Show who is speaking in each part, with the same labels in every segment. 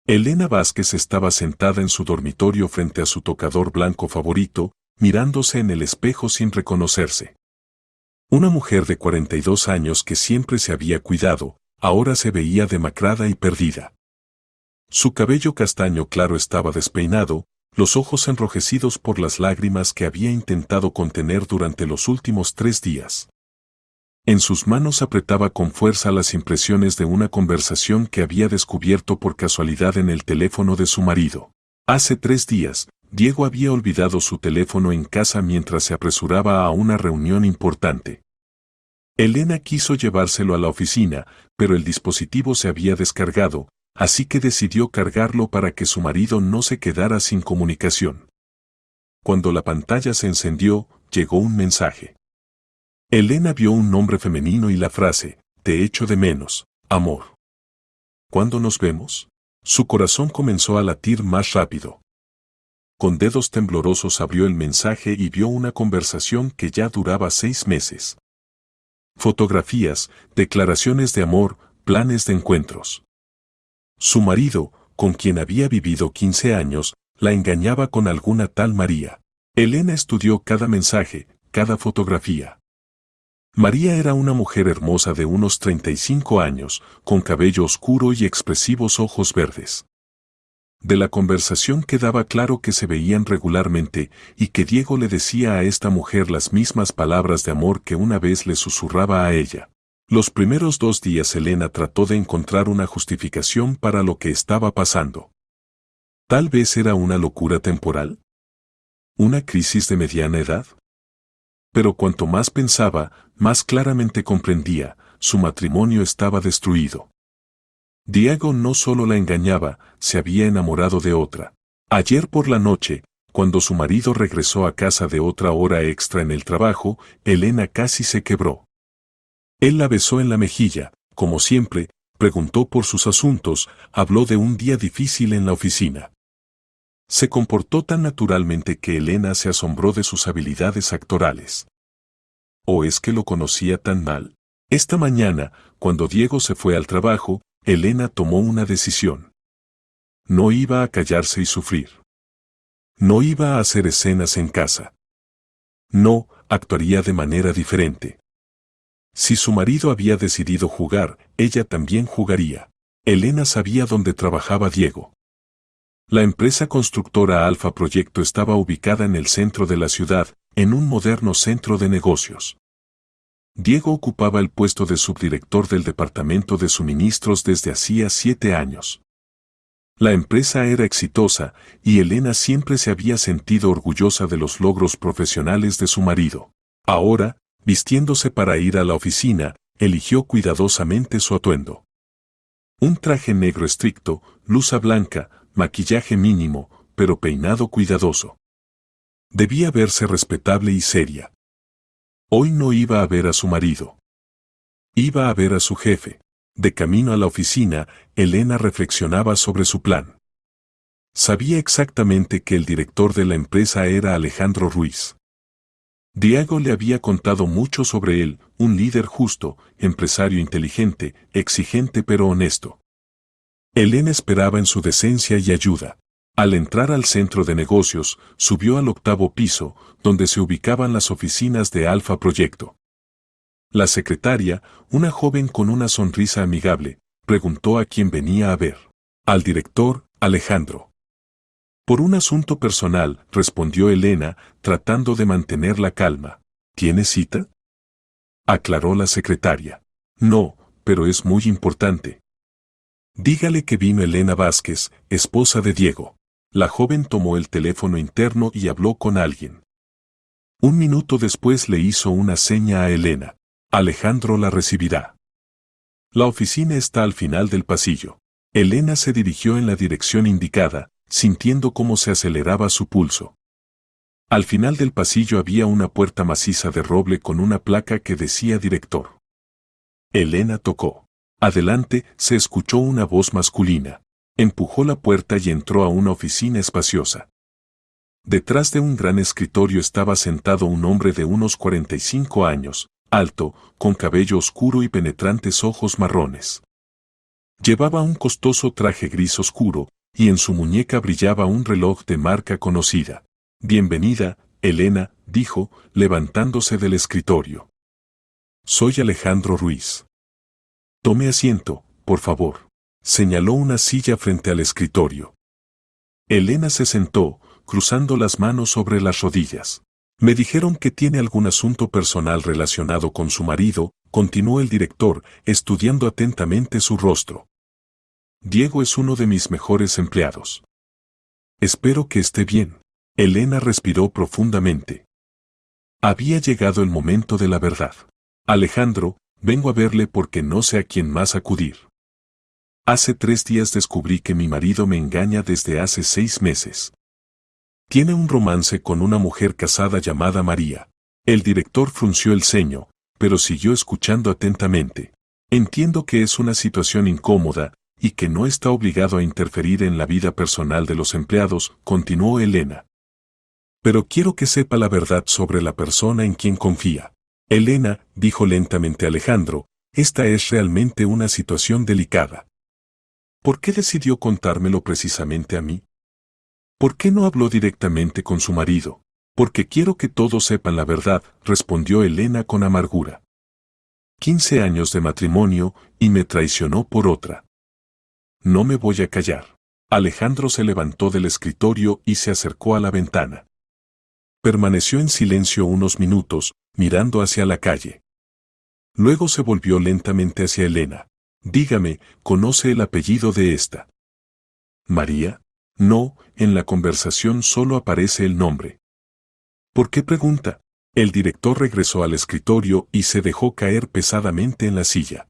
Speaker 1: Elena Vázquez estaba sentada en su dormitorio frente a su tocador blanco favorito, mirándose en el espejo sin reconocerse. Una mujer de 42 años que siempre se había cuidado, ahora se veía demacrada y perdida. Su cabello castaño claro estaba despeinado, los ojos enrojecidos por las lágrimas que había intentado contener durante los últimos 3 días. En sus manos apretaba con fuerza las impresiones de una conversación que había descubierto por casualidad en el teléfono de su marido. Hace 3 días, Diego había olvidado su teléfono en casa mientras se apresuraba a una reunión importante. Elena quiso llevárselo a la oficina, pero el dispositivo se había descargado, así que decidió cargarlo para que su marido no se quedara sin comunicación. Cuando la pantalla se encendió, llegó un mensaje. Elena vio un nombre femenino y la frase, "Te echo de menos, amor. ¿Cuándo nos vemos?". Su corazón comenzó a latir más rápido. Con dedos temblorosos abrió el mensaje y vio una conversación que ya duraba 6 meses. Fotografías, declaraciones de amor, planes de encuentros. Su marido, con quien había vivido 15 años, la engañaba con alguna tal María. Elena estudió cada mensaje, cada fotografía. María era una mujer hermosa de unos 35 años, con cabello oscuro y expresivos ojos verdes. De la conversación quedaba claro que se veían regularmente y que Diego le decía a esta mujer las mismas palabras de amor que una vez le susurraba a ella. Los primeros 2 días Elena trató de encontrar una justificación para lo que estaba pasando. Tal vez era una locura temporal. ¿Una crisis de mediana edad? Pero cuanto más pensaba, más claramente comprendía, su matrimonio estaba destruido. Diego no solo la engañaba, se había enamorado de otra. Ayer por la noche, cuando su marido regresó a casa de otra hora extra en el trabajo, Elena casi se quebró. Él la besó en la mejilla, como siempre, preguntó por sus asuntos, habló de un día difícil en la oficina. Se comportó tan naturalmente que Elena se asombró de sus habilidades actorales. ¿O es que lo conocía tan mal? Esta mañana, cuando Diego se fue al trabajo, Elena tomó una decisión. No iba a callarse y sufrir. No iba a hacer escenas en casa. No, actuaría de manera diferente. Si su marido había decidido jugar, ella también jugaría. Elena sabía dónde trabajaba Diego. La empresa constructora Alfa Proyecto estaba ubicada en el centro de la ciudad, en un moderno centro de negocios. Diego ocupaba el puesto de subdirector del departamento de suministros desde hacía 7 años. La empresa era exitosa, y Elena siempre se había sentido orgullosa de los logros profesionales de su marido. Ahora, vistiéndose para ir a la oficina, eligió cuidadosamente su atuendo. Un traje negro estricto, blusa blanca, maquillaje mínimo, pero peinado cuidadoso. Debía verse respetable y seria. Hoy no iba a ver a su marido. Iba a ver a su jefe. De camino a la oficina, Elena reflexionaba sobre su plan. Sabía exactamente que el director de la empresa era Alejandro Ruiz. Diego le había contado mucho sobre él, un líder justo, empresario inteligente, exigente pero honesto. Elena esperaba en su decencia y ayuda. Al entrar al centro de negocios, subió al 8º piso, donde se ubicaban las oficinas de Alfa Proyecto. La secretaria, una joven con una sonrisa amigable, preguntó a quién venía a ver. Al director, Alejandro. Por un asunto personal, respondió Elena, tratando de mantener la calma. ¿Tiene cita?, aclaró la secretaria. No, pero es muy importante. Dígale que vino Elena Vázquez, esposa de Diego. La joven tomó el teléfono interno y habló con alguien. Un minuto después le hizo una seña a Elena. Alejandro la recibirá. La oficina está al final del pasillo. Elena se dirigió en la dirección indicada, sintiendo cómo se aceleraba su pulso. Al final del pasillo había una puerta maciza de roble con una placa que decía director. Elena tocó. Adelante se escuchó una voz masculina. Empujó la puerta y entró a una oficina espaciosa. Detrás de un gran escritorio estaba sentado un hombre de unos 45 años, alto, con cabello oscuro y penetrantes ojos marrones. Llevaba un costoso traje gris oscuro, y en su muñeca brillaba un reloj de marca conocida. Bienvenida, Elena, dijo, levantándose del escritorio. Soy Alejandro Ruiz. Tome asiento, por favor. Señaló una silla frente al escritorio. Elena se sentó, cruzando las manos sobre las rodillas. Me dijeron que tiene algún asunto personal relacionado con su marido, continuó el director, estudiando atentamente su rostro. Diego es uno de mis mejores empleados. Espero que esté bien. Elena respiró profundamente. Había llegado el momento de la verdad. Alejandro, vengo a verle porque no sé a quién más acudir. Hace 3 días descubrí que mi marido me engaña desde hace 6 meses. Tiene un romance con una mujer casada llamada María. El director frunció el ceño, pero siguió escuchando atentamente. Entiendo que es una situación incómoda y que no está obligado a interferir en la vida personal de los empleados, continuó Elena. Pero quiero que sepa la verdad sobre la persona en quien confía. Elena, dijo lentamente Alejandro, esta es realmente una situación delicada. ¿Por qué decidió contármelo precisamente a mí? ¿Por qué no habló directamente con su marido? Porque quiero que todos sepan la verdad, respondió Elena con amargura. 15 años de matrimonio y me traicionó por otra. No me voy a callar. Alejandro se levantó del escritorio y se acercó a la ventana. Permaneció en silencio unos minutos, mirando hacia la calle. Luego se volvió lentamente hacia Elena. Dígame, ¿conoce el apellido de esta? ¿María? No, en la conversación solo aparece el nombre. ¿Por qué pregunta? El director regresó al escritorio y se dejó caer pesadamente en la silla.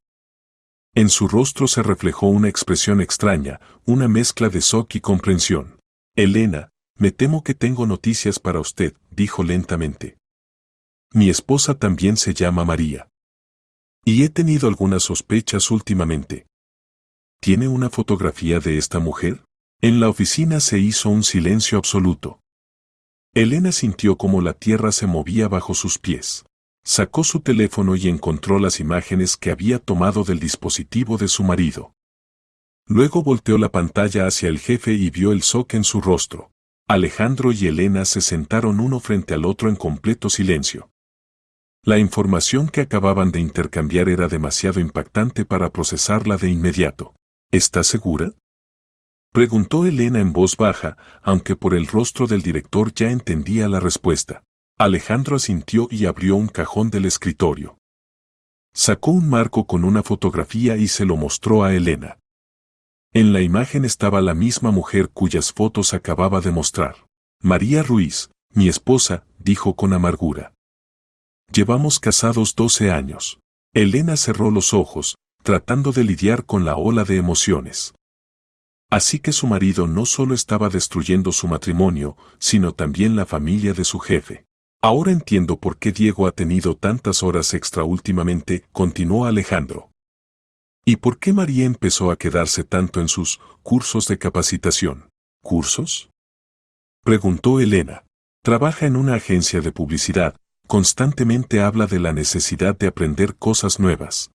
Speaker 1: En su rostro se reflejó una expresión extraña, una mezcla de shock y comprensión. Elena, me temo que tengo noticias para usted, dijo lentamente. Mi esposa también se llama María. Y he tenido algunas sospechas últimamente. ¿Tiene una fotografía de esta mujer? En la oficina se hizo un silencio absoluto. Elena sintió como la tierra se movía bajo sus pies. Sacó su teléfono y encontró las imágenes que había tomado del dispositivo de su marido. Luego volteó la pantalla hacia el jefe y vio el shock en su rostro. Alejandro y Elena se sentaron uno frente al otro en completo silencio. La información que acababan de intercambiar era demasiado impactante para procesarla de inmediato. ¿Está segura? Preguntó Elena en voz baja, aunque por el rostro del director ya entendía la respuesta. Alejandro asintió y abrió un cajón del escritorio. Sacó un marco con una fotografía y se lo mostró a Elena. En la imagen estaba la misma mujer cuyas fotos acababa de mostrar. María Ruiz, mi esposa, dijo con amargura. Llevamos casados 12 años. Elena cerró los ojos, tratando de lidiar con la ola de emociones. Así que su marido no solo estaba destruyendo su matrimonio, sino también la familia de su jefe. Ahora entiendo por qué Diego ha tenido tantas horas extra últimamente, continuó Alejandro. ¿Y por qué María empezó a quedarse tanto en sus cursos de capacitación? ¿Cursos? Preguntó Elena. Trabaja en una agencia de publicidad. Constantemente habla de la necesidad de aprender cosas nuevas.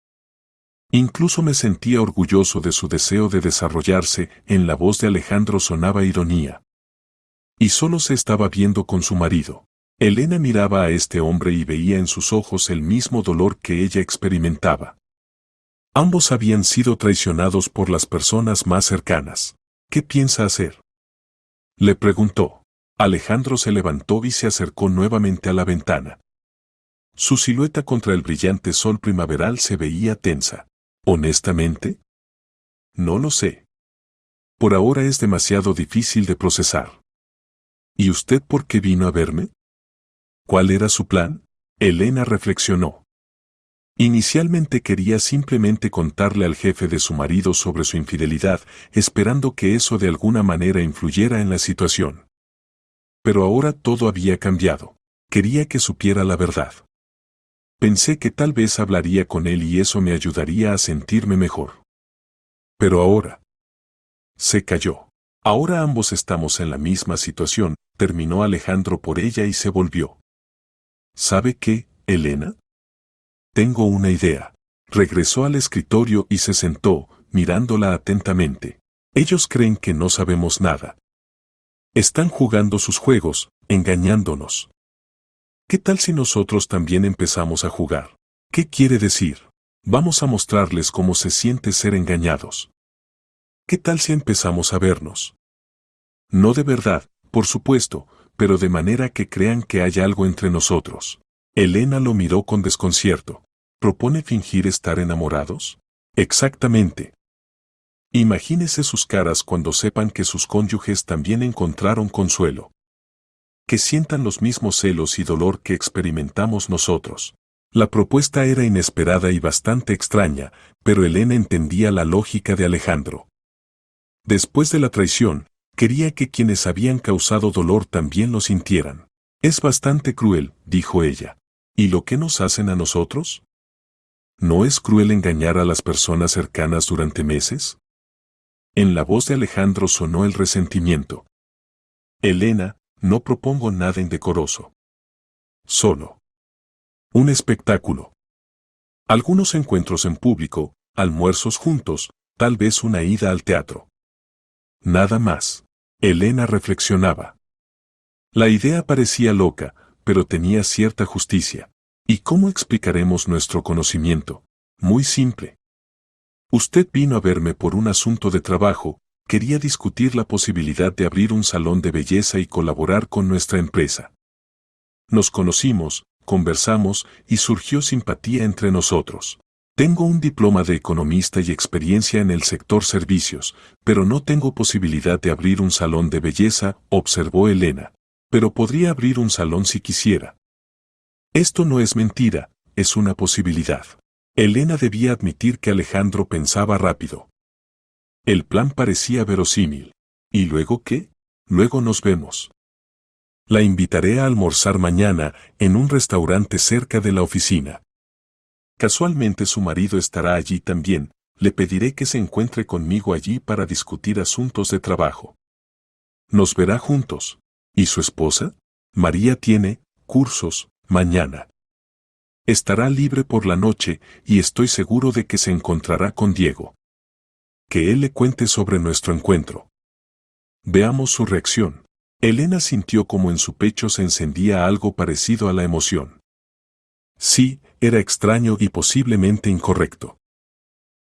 Speaker 1: Incluso me sentía orgulloso de su deseo de desarrollarse, en la voz de Alejandro sonaba ironía. Y solo se estaba viendo con su marido. Elena miraba a este hombre y veía en sus ojos el mismo dolor que ella experimentaba. Ambos habían sido traicionados por las personas más cercanas. ¿Qué piensa hacer? Le preguntó. Alejandro se levantó y se acercó nuevamente a la ventana. Su silueta contra el brillante sol primaveral se veía tensa. ¿Honestamente? No lo sé. Por ahora es demasiado difícil de procesar. ¿Y usted por qué vino a verme? ¿Cuál era su plan? Elena reflexionó. Inicialmente quería simplemente contarle al jefe de su marido sobre su infidelidad, esperando que eso de alguna manera influyera en la situación. Pero ahora todo había cambiado. Quería que supiera la verdad. Pensé que tal vez hablaría con él y eso me ayudaría a sentirme mejor. Pero ahora... Se calló. Ahora ambos estamos en la misma situación, terminó Alejandro por ella y se volvió. ¿Sabe qué, Elena? Tengo una idea. Regresó al escritorio y se sentó, mirándola atentamente. Ellos creen que no sabemos nada. Están jugando sus juegos, engañándonos. ¿Qué tal si nosotros también empezamos a jugar? ¿Qué quiere decir? Vamos a mostrarles cómo se siente ser engañados. ¿Qué tal si empezamos a vernos? No de verdad, por supuesto, pero de manera que crean que hay algo entre nosotros. Elena lo miró con desconcierto. ¿Propone fingir estar enamorados? Exactamente. Imagínese sus caras cuando sepan que sus cónyuges también encontraron consuelo. Que sientan los mismos celos y dolor que experimentamos nosotros. La propuesta era inesperada y bastante extraña, pero Elena entendía la lógica de Alejandro. Después de la traición, quería que quienes habían causado dolor también lo sintieran. Es bastante cruel, dijo ella. ¿Y lo que nos hacen a nosotros? ¿No es cruel engañar a las personas cercanas durante meses? En la voz de Alejandro sonó el resentimiento. Elena, no propongo nada indecoroso. Solo un espectáculo. Algunos encuentros en público, almuerzos juntos, tal vez una ida al teatro. Nada más. Elena reflexionaba. La idea parecía loca, pero tenía cierta justicia. ¿Y cómo explicaremos nuestro conocimiento? Muy simple. Usted vino a verme por un asunto de trabajo, quería discutir la posibilidad de abrir un salón de belleza y colaborar con nuestra empresa. Nos conocimos, conversamos y surgió simpatía entre nosotros. Tengo un diploma de economista y experiencia en el sector servicios, pero no tengo posibilidad de abrir un salón de belleza, observó Elena. Pero podría abrir un salón si quisiera. Esto no es mentira, es una posibilidad. Elena debía admitir que Alejandro pensaba rápido. El plan parecía verosímil. ¿Y luego qué? Luego nos vemos. La invitaré a almorzar mañana en un restaurante cerca de la oficina. Casualmente su marido estará allí también, le pediré que se encuentre conmigo allí para discutir asuntos de trabajo. Nos verá juntos. ¿Y su esposa? María tiene cursos mañana. Estará libre por la noche y estoy seguro de que se encontrará con Diego. Que él le cuente sobre nuestro encuentro. Veamos su reacción. Elena sintió como en su pecho se encendía algo parecido a la emoción. Sí, era extraño y posiblemente incorrecto.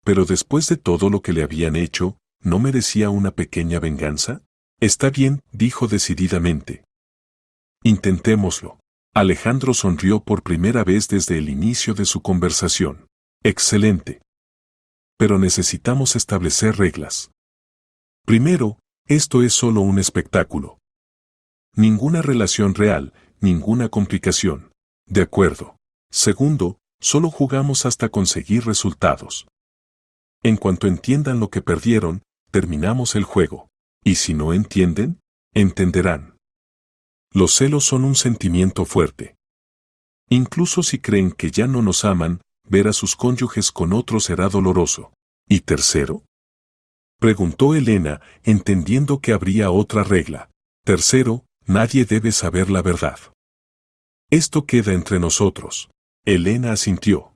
Speaker 1: Pero después de todo lo que le habían hecho, ¿no merecía una pequeña venganza? Está bien, dijo decididamente. Intentémoslo. Alejandro sonrió por primera vez desde el inicio de su conversación. Excelente. Pero necesitamos establecer reglas. Primero, esto es solo un espectáculo. Ninguna relación real, ninguna complicación. De acuerdo. Segundo, solo jugamos hasta conseguir resultados. En cuanto entiendan lo que perdieron, terminamos el juego. Y si no entienden, entenderán. Los celos son un sentimiento fuerte. Incluso si creen que ya no nos aman, ver a sus cónyuges con otro será doloroso. ¿Y tercero? Preguntó Elena, entendiendo que habría otra regla. Tercero, nadie debe saber la verdad. Esto queda entre nosotros. Elena asintió.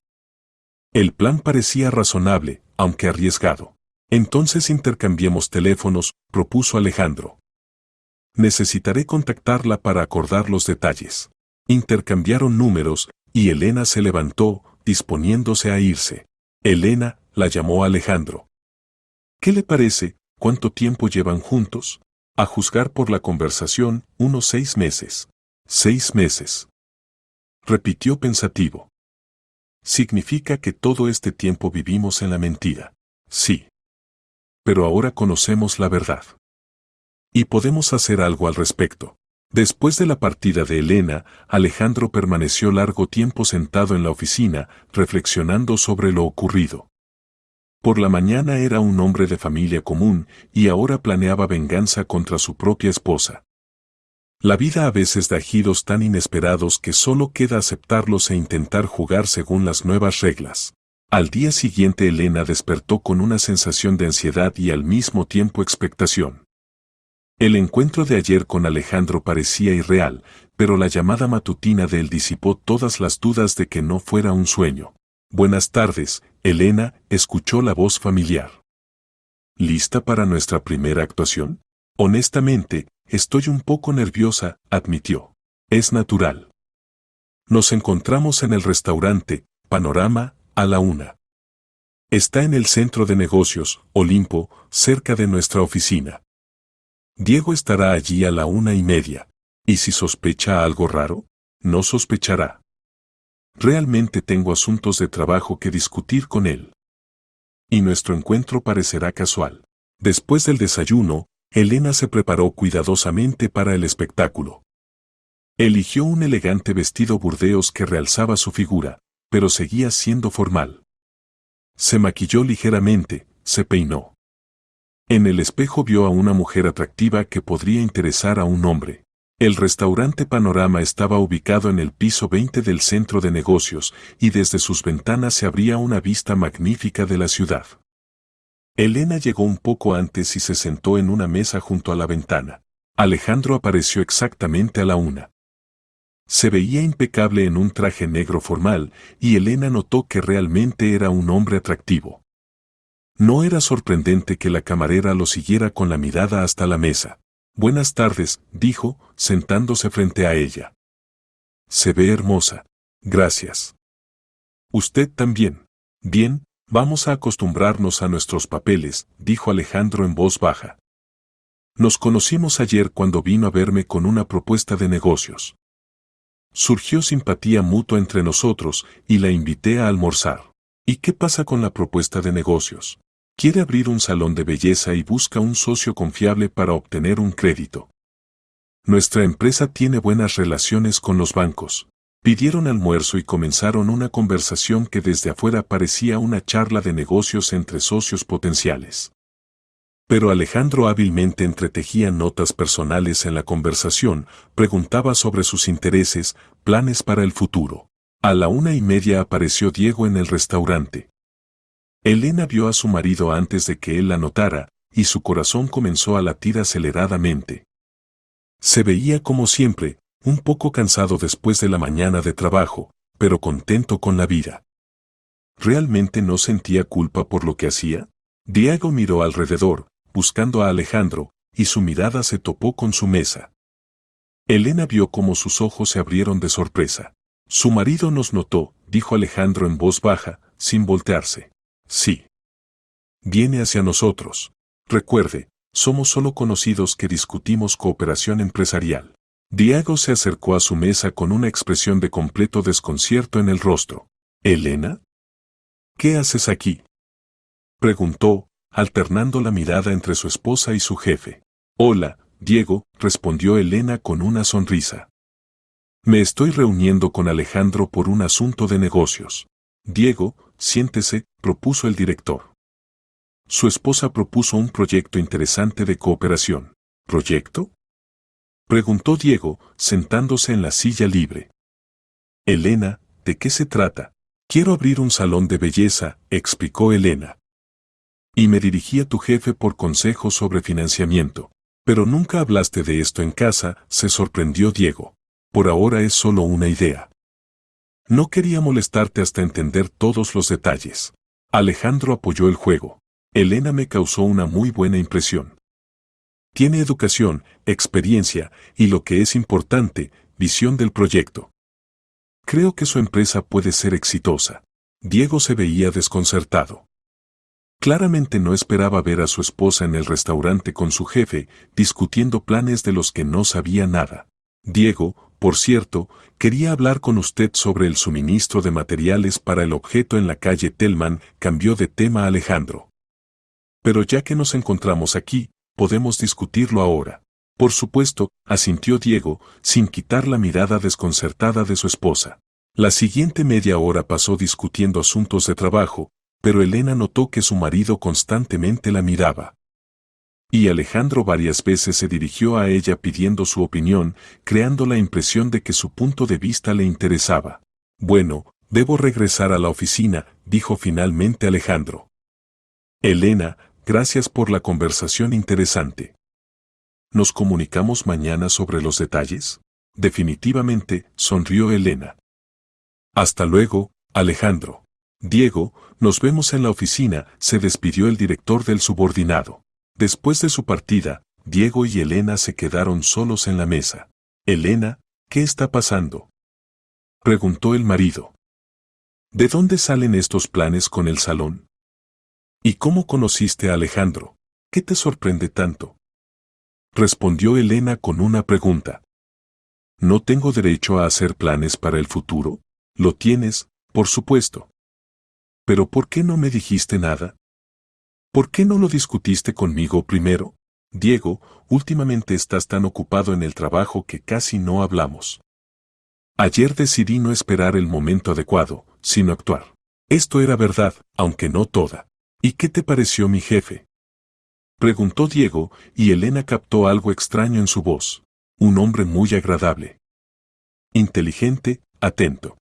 Speaker 1: El plan parecía razonable, aunque arriesgado. Entonces intercambiemos teléfonos, propuso Alejandro. Necesitaré contactarla para acordar los detalles. Intercambiaron números, y Elena se levantó, disponiéndose a irse. Elena la llamó a Alejandro. ¿Qué le parece? ¿Cuánto tiempo llevan juntos? A juzgar por la conversación, unos 6 meses. 6 meses. Repitió pensativo. Significa que todo este tiempo vivimos en la mentira. Sí. Pero ahora conocemos la verdad. Y podemos hacer algo al respecto. Después de la partida de Elena, Alejandro permaneció largo tiempo sentado en la oficina, reflexionando sobre lo ocurrido. Por la mañana era un hombre de familia común, y ahora planeaba venganza contra su propia esposa. La vida a veces da giros tan inesperados que solo queda aceptarlos e intentar jugar según las nuevas reglas. Al día siguiente Elena despertó con una sensación de ansiedad y al mismo tiempo expectación. El encuentro de ayer con Alejandro parecía irreal, pero la llamada matutina de él disipó todas las dudas de que no fuera un sueño. Buenas tardes, Elena, escuchó la voz familiar. ¿Lista para nuestra primera actuación? Honestamente, estoy un poco nerviosa, admitió. Es natural. Nos encontramos en el restaurante Panorama a la 1. Está en el centro de negocios, Olimpo, cerca de nuestra oficina. Diego estará allí a la 1:30. ¿Y si sospecha algo raro? No sospechará. Realmente tengo asuntos de trabajo que discutir con él. Y nuestro encuentro parecerá casual. Después del desayuno, Elena se preparó cuidadosamente para el espectáculo. Eligió un elegante vestido burdeos que realzaba su figura, pero seguía siendo formal. Se maquilló ligeramente, se peinó. En el espejo vio a una mujer atractiva que podría interesar a un hombre. El restaurante Panorama estaba ubicado en el piso 20 del centro de negocios y desde sus ventanas se abría una vista magnífica de la ciudad. Elena llegó un poco antes y se sentó en una mesa junto a la ventana. Alejandro apareció exactamente a la 1. Se veía impecable en un traje negro formal y Elena notó que realmente era un hombre atractivo. No era sorprendente que la camarera lo siguiera con la mirada hasta la mesa. Buenas tardes, dijo, sentándose frente a ella. Se ve hermosa. Gracias. Usted también. Bien, vamos a acostumbrarnos a nuestros papeles, dijo Alejandro en voz baja. Nos conocimos ayer cuando vino a verme con una propuesta de negocios. Surgió simpatía mutua entre nosotros y la invité a almorzar. ¿Y qué pasa con la propuesta de negocios? Quiere abrir un salón de belleza y busca un socio confiable para obtener un crédito. Nuestra empresa tiene buenas relaciones con los bancos. Pidieron almuerzo y comenzaron una conversación que desde afuera parecía una charla de negocios entre socios potenciales. Pero Alejandro hábilmente entretejía notas personales en la conversación, preguntaba sobre sus intereses, planes para el futuro. A la 1:30 apareció Diego en el restaurante. Elena vio a su marido antes de que él la notara, y su corazón comenzó a latir aceleradamente. Se veía como siempre, un poco cansado después de la mañana de trabajo, pero contento con la vida. ¿Realmente no sentía culpa por lo que hacía? Diego miró alrededor, buscando a Alejandro, y su mirada se topó con su mesa. Elena vio cómo sus ojos se abrieron de sorpresa. Su marido nos notó, dijo Alejandro en voz baja, sin voltearse. Sí. Viene hacia nosotros. Recuerde, somos solo conocidos que discutimos cooperación empresarial. Diego se acercó a su mesa con una expresión de completo desconcierto en el rostro. ¿Elena? ¿Qué haces aquí? Preguntó, alternando la mirada entre su esposa y su jefe. Hola, Diego, respondió Elena con una sonrisa. Me estoy reuniendo con Alejandro por un asunto de negocios. Diego, siéntese, propuso el director. Su esposa propuso un proyecto interesante de cooperación. ¿Proyecto? Preguntó Diego, sentándose en la silla libre. Elena, ¿de qué se trata? Quiero abrir un salón de belleza, explicó Elena. Y me dirigí a tu jefe por consejos sobre financiamiento. Pero nunca hablaste de esto en casa, se sorprendió Diego. Por ahora es solo una idea. No quería molestarte hasta entender todos los detalles. Alejandro apoyó el juego. Elena me causó una muy buena impresión. Tiene educación, experiencia y lo que es importante, visión del proyecto. Creo que su empresa puede ser exitosa. Diego se veía desconcertado. Claramente no esperaba ver a su esposa en el restaurante con su jefe, discutiendo planes de los que no sabía nada. Diego, por cierto, quería hablar con usted sobre el suministro de materiales para el objeto en la calle Tellman, cambió de tema Alejandro. Pero ya que nos encontramos aquí, podemos discutirlo ahora. Por supuesto, asintió Diego, sin quitar la mirada desconcertada de su esposa. La siguiente media hora pasó discutiendo asuntos de trabajo, pero Elena notó que su marido constantemente la miraba. Y Alejandro varias veces se dirigió a ella pidiendo su opinión, creando la impresión de que su punto de vista le interesaba. Bueno, debo regresar a la oficina, dijo finalmente Alejandro. Elena, gracias por la conversación interesante. ¿Nos comunicamos mañana sobre los detalles? Definitivamente, sonrió Elena. Hasta luego, Alejandro. Diego, nos vemos en la oficina, se despidió el director del subordinado. Después de su partida, Diego y Elena se quedaron solos en la mesa. Elena, ¿qué está pasando?, preguntó el marido. ¿De dónde salen estos planes con el salón? ¿Y cómo conociste a Alejandro? ¿Qué te sorprende tanto?, respondió Elena con una pregunta. ¿No tengo derecho a hacer planes para el futuro? Lo tienes, por supuesto. ¿Pero por qué no me dijiste nada? ¿Por qué no lo discutiste conmigo primero? Diego, últimamente estás tan ocupado en el trabajo que casi no hablamos. Ayer decidí no esperar el momento adecuado, sino actuar. Esto era verdad, aunque no toda. ¿Y qué te pareció mi jefe?, preguntó Diego, y Elena captó algo extraño en su voz. Un hombre muy agradable. Inteligente, atento.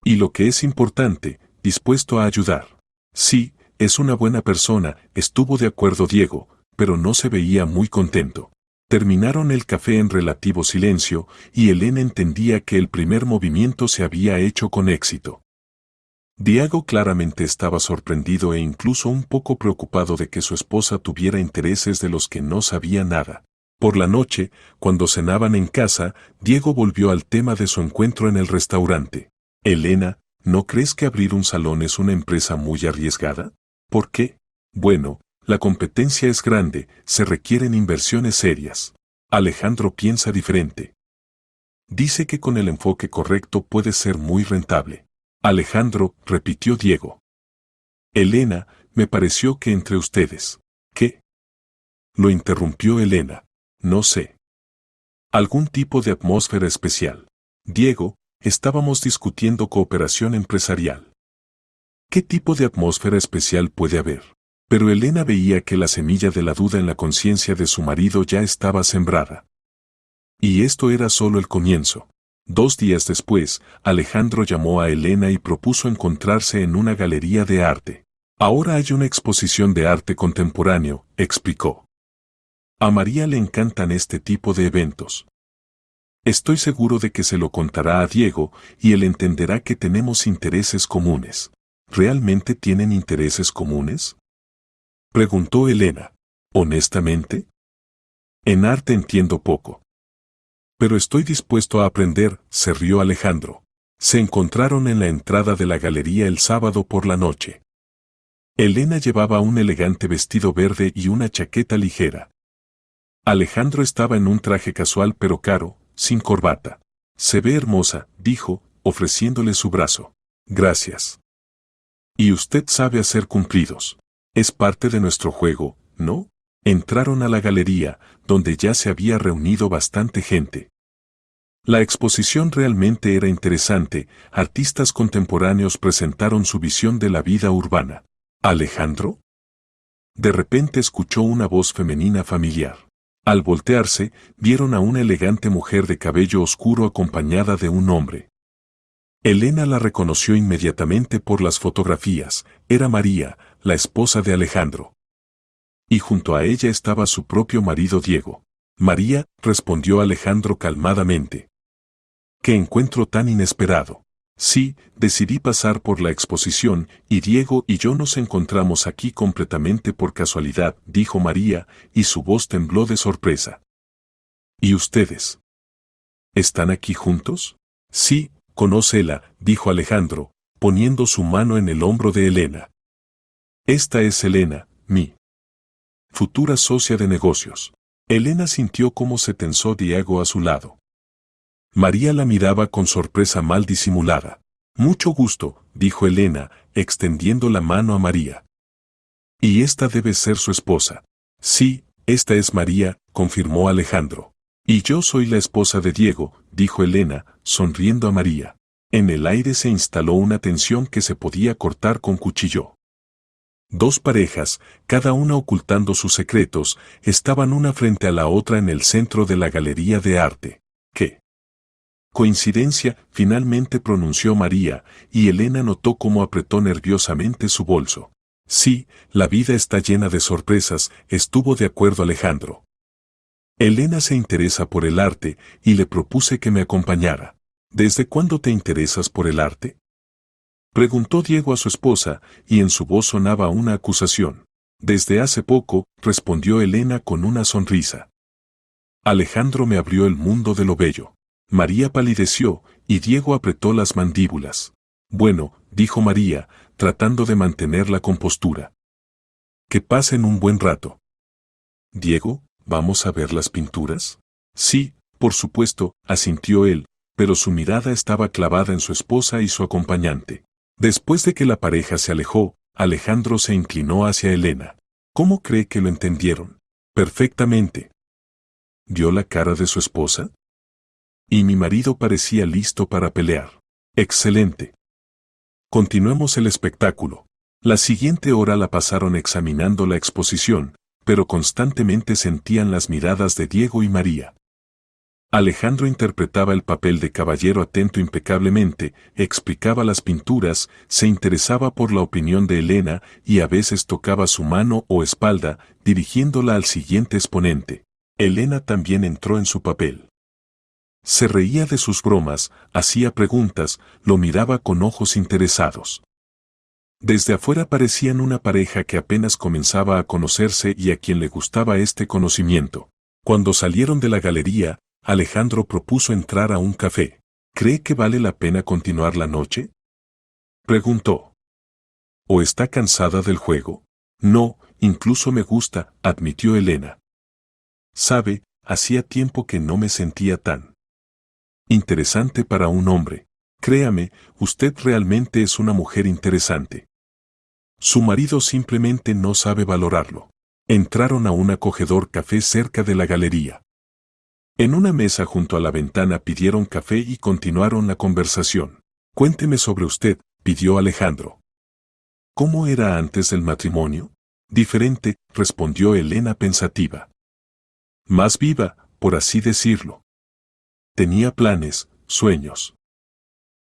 Speaker 1: Y lo que es importante, dispuesto a ayudar. Sí, es una buena persona, estuvo de acuerdo Diego, pero no se veía muy contento. Terminaron el café en relativo silencio, y Elena entendía que el primer movimiento se había hecho con éxito. Diego claramente estaba sorprendido e incluso un poco preocupado de que su esposa tuviera intereses de los que no sabía nada. Por la noche, cuando cenaban en casa, Diego volvió al tema de su encuentro en el restaurante. Elena, ¿no crees que abrir un salón es una empresa muy arriesgada? ¿Por qué? Bueno, la competencia es grande, se requieren inversiones serias. Alejandro piensa diferente. Dice que con el enfoque correcto puede ser muy rentable. Alejandro, repitió Diego. Elena, me pareció que entre ustedes. ¿Qué? Lo interrumpió Elena. No sé. Algún tipo de atmósfera especial. Diego, estábamos discutiendo cooperación empresarial. ¿Qué tipo de atmósfera especial puede haber? Pero Elena veía que la semilla de la duda en la conciencia de su marido ya estaba sembrada. Y esto era solo el comienzo. 2 días después, Alejandro llamó a Elena y propuso encontrarse en una galería de arte. Ahora hay una exposición de arte contemporáneo, explicó. A María le encantan este tipo de eventos. Estoy seguro de que se lo contará a Diego y él entenderá que tenemos intereses comunes. ¿Realmente tienen intereses comunes?, preguntó Elena. ¿Honestamente? En arte entiendo poco. Pero estoy dispuesto a aprender, se rió Alejandro. Se encontraron en la entrada de la galería el sábado por la noche. Elena llevaba un elegante vestido verde y una chaqueta ligera. Alejandro estaba en un traje casual pero caro, sin corbata. Se ve hermosa, dijo, ofreciéndole su brazo. Gracias. Y usted sabe hacer cumplidos. Es parte de nuestro juego, ¿no? Entraron a la galería, donde ya se había reunido bastante gente. La exposición realmente era interesante, artistas contemporáneos presentaron su visión de la vida urbana. ¿Alejandro? De repente escuchó una voz femenina familiar. Al voltearse, vieron a una elegante mujer de cabello oscuro acompañada de un hombre. Elena la reconoció inmediatamente por las fotografías, era María, la esposa de Alejandro. Y junto a ella estaba su propio marido Diego. María, respondió Alejandro calmadamente. ¡Qué encuentro tan inesperado! Sí, decidí pasar por la exposición y Diego y yo nos encontramos aquí completamente por casualidad, dijo María, y su voz tembló de sorpresa. ¿Y ustedes? ¿Están aquí juntos? Sí, conócela, dijo Alejandro, poniendo su mano en el hombro de Elena. Esta es Elena, mi futura socia de negocios. Elena sintió cómo se tensó Diego a su lado. María la miraba con sorpresa mal disimulada. Mucho gusto, dijo Elena, extendiendo la mano a María. Y esta debe ser su esposa. Sí, esta es María, confirmó Alejandro. Y yo soy la esposa de Diego, dijo Elena, sonriendo a María. En el aire se instaló una tensión que se podía cortar con cuchillo. 2 parejas, cada una ocultando sus secretos, estaban una frente a la otra en el centro de la galería de arte. ¿Qué coincidencia?, finalmente pronunció María, y Elena notó cómo apretó nerviosamente su bolso. Sí, la vida está llena de sorpresas, estuvo de acuerdo Alejandro. Elena se interesa por el arte, y le propuse que me acompañara. ¿Desde cuándo te interesas por el arte?, Preguntó Diego a su esposa, y en su voz sonaba una acusación. Desde hace poco, respondió Elena con una sonrisa. Alejandro me abrió el mundo de lo bello. María palideció, y Diego apretó las mandíbulas. Bueno, dijo María, tratando de mantener la compostura. Que pasen un buen rato. Diego, ¿vamos a ver las pinturas? Sí, por supuesto, asintió él, pero su mirada estaba clavada en su esposa y su acompañante. Después de que la pareja se alejó, Alejandro se inclinó hacia Elena. ¿Cómo cree que lo entendieron? Perfectamente. ¿Vio la cara de su esposa? Y mi marido parecía listo para pelear. Excelente. Continuemos el espectáculo. La siguiente hora la pasaron examinando la exposición, pero constantemente sentían las miradas de Diego y María. Alejandro interpretaba el papel de caballero atento impecablemente, explicaba las pinturas, se interesaba por la opinión de Elena y a veces tocaba su mano o espalda, dirigiéndola al siguiente exponente. Elena también entró en su papel. Se reía de sus bromas, hacía preguntas, lo miraba con ojos interesados. Desde afuera parecían una pareja que apenas comenzaba a conocerse y a quien le gustaba este conocimiento. Cuando salieron de la galería, Alejandro propuso entrar a un café. ¿Cree que vale la pena continuar la noche? Preguntó. ¿O está cansada del juego? No, incluso me gusta, admitió Elena. Sabe, hacía tiempo que no me sentía tan interesante para un hombre. Créame, usted realmente es una mujer interesante. Su marido simplemente no sabe valorarlo. Entraron a un acogedor café cerca de la galería. En una mesa junto a la ventana pidieron café y continuaron la conversación. Cuénteme sobre usted, pidió Alejandro. ¿Cómo era antes del matrimonio? Diferente, respondió Elena pensativa. Más viva, por así decirlo. Tenía planes, sueños.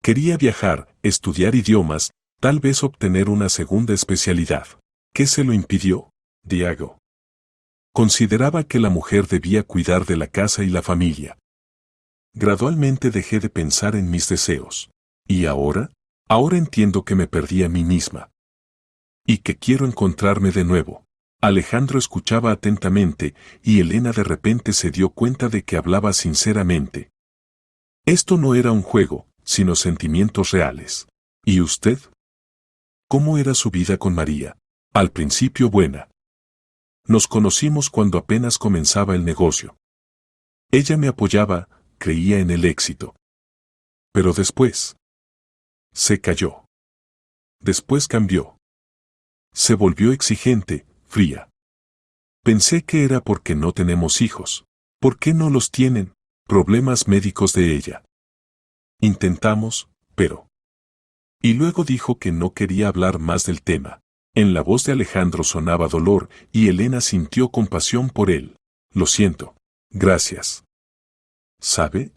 Speaker 1: Quería viajar, estudiar idiomas, tal vez obtener una segunda especialidad. ¿Qué se lo impidió? Diego. Consideraba que la mujer debía cuidar de la casa y la familia. Gradualmente dejé de pensar en mis deseos. ¿Y ahora? Ahora entiendo que me perdí a mí misma. Y que quiero encontrarme de nuevo. Alejandro escuchaba atentamente, y Elena de repente se dio cuenta de que hablaba sinceramente. Esto no era un juego, sino sentimientos reales. ¿Y usted? ¿Cómo era su vida con María? Al principio buena. Nos conocimos cuando apenas comenzaba el negocio. Ella me apoyaba, creía en el éxito. Pero después se cayó. Después cambió. Se volvió exigente, fría. Pensé que era porque no tenemos hijos. ¿Por qué no los tienen? Problemas médicos de ella. Intentamos, pero... Y luego dijo que no quería hablar más del tema. En la voz de Alejandro sonaba dolor y Elena sintió compasión por él. Lo siento. Gracias. ¿Sabe?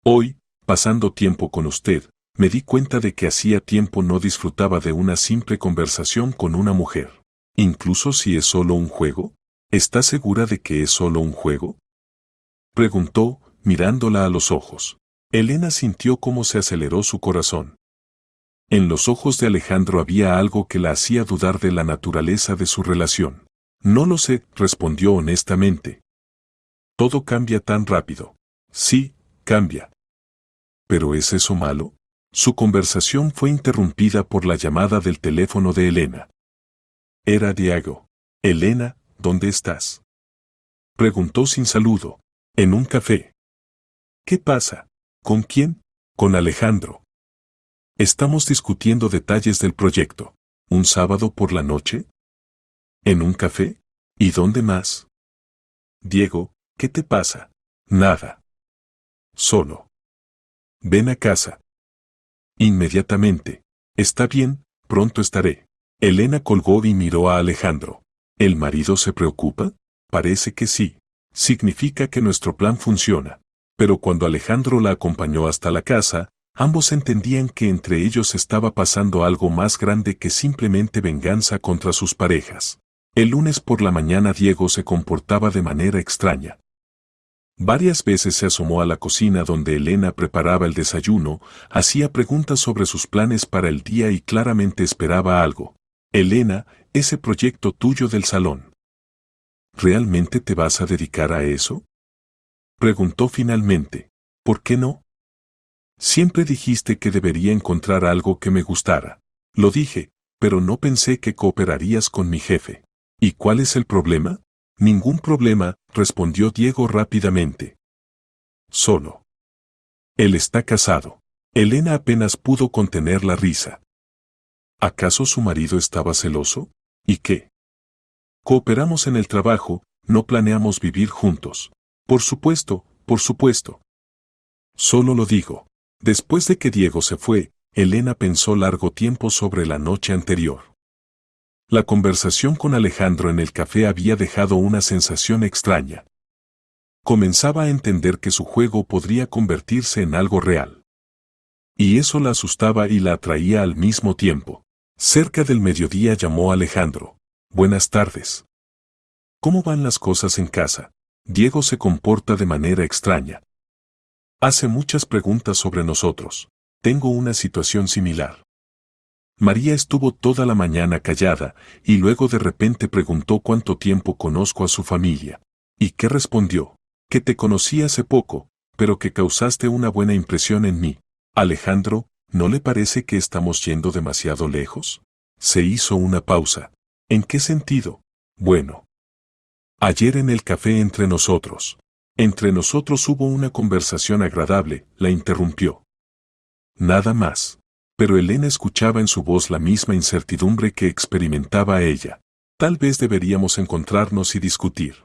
Speaker 1: Hoy, pasando tiempo con usted, me di cuenta de que hacía tiempo no disfrutaba de una simple conversación con una mujer. Incluso si es solo un juego. ¿Está segura de que es solo un juego? Preguntó, mirándola a los ojos. Elena sintió cómo se aceleró su corazón. En los ojos de Alejandro había algo que la hacía dudar de la naturaleza de su relación. No lo sé, respondió honestamente. Todo cambia tan rápido. Sí, cambia. ¿Pero es eso malo? Su conversación fue interrumpida por la llamada del teléfono de Elena. Era Diego. Elena, ¿dónde estás? Preguntó sin saludo. En un café. ¿Qué pasa? ¿Con quién? Con Alejandro. Estamos discutiendo detalles del proyecto. ¿Un sábado por la noche? ¿En un café? ¿Y dónde más? Diego, ¿qué te pasa? Nada. Solo. Ven a casa. Inmediatamente. Está bien, pronto estaré. Elena colgó y miró a Alejandro. ¿El marido se preocupa? Parece que sí. Significa que nuestro plan funciona. Pero cuando Alejandro la acompañó hasta la casa, ambos entendían que entre ellos estaba pasando algo más grande que simplemente venganza contra sus parejas. El lunes por la mañana Diego se comportaba de manera extraña. Varias veces se asomó a la cocina donde Elena preparaba el desayuno, hacía preguntas sobre sus planes para el día y claramente esperaba algo. Elena, ese proyecto tuyo del salón. ¿Realmente te vas a dedicar a eso? Preguntó finalmente. ¿Por qué no? Siempre dijiste que debería encontrar algo que me gustara. Lo dije, pero no pensé que cooperarías con mi jefe. ¿Y cuál es el problema? Ningún problema, respondió Diego rápidamente. Solo. Él está casado. Elena apenas pudo contener la risa. ¿Acaso su marido estaba celoso? ¿Y qué? Cooperamos en el trabajo, no planeamos vivir juntos. Por supuesto, por supuesto. Solo lo digo. Después de que Diego se fue, Elena pensó largo tiempo sobre la noche anterior. La conversación con Alejandro en el café había dejado una sensación extraña. Comenzaba a entender que su juego podría convertirse en algo real. Y eso la asustaba y la atraía al mismo tiempo. Cerca del mediodía llamó a Alejandro. Buenas tardes. ¿Cómo van las cosas en casa? Diego se comporta de manera extraña. Hace muchas preguntas sobre nosotros. Tengo una situación similar. María estuvo toda la mañana callada y luego de repente preguntó cuánto tiempo conozco a su familia. ¿Y qué respondió? Que te conocí hace poco, pero que causaste una buena impresión en mí. Alejandro, ¿no le parece que estamos yendo demasiado lejos? Se hizo una pausa. ¿En qué sentido? Bueno. Ayer en el café entre nosotros. Entre nosotros hubo una conversación agradable, la interrumpió. Nada más. Pero Elena escuchaba en su voz la misma incertidumbre que experimentaba ella. Tal vez deberíamos encontrarnos y discutir.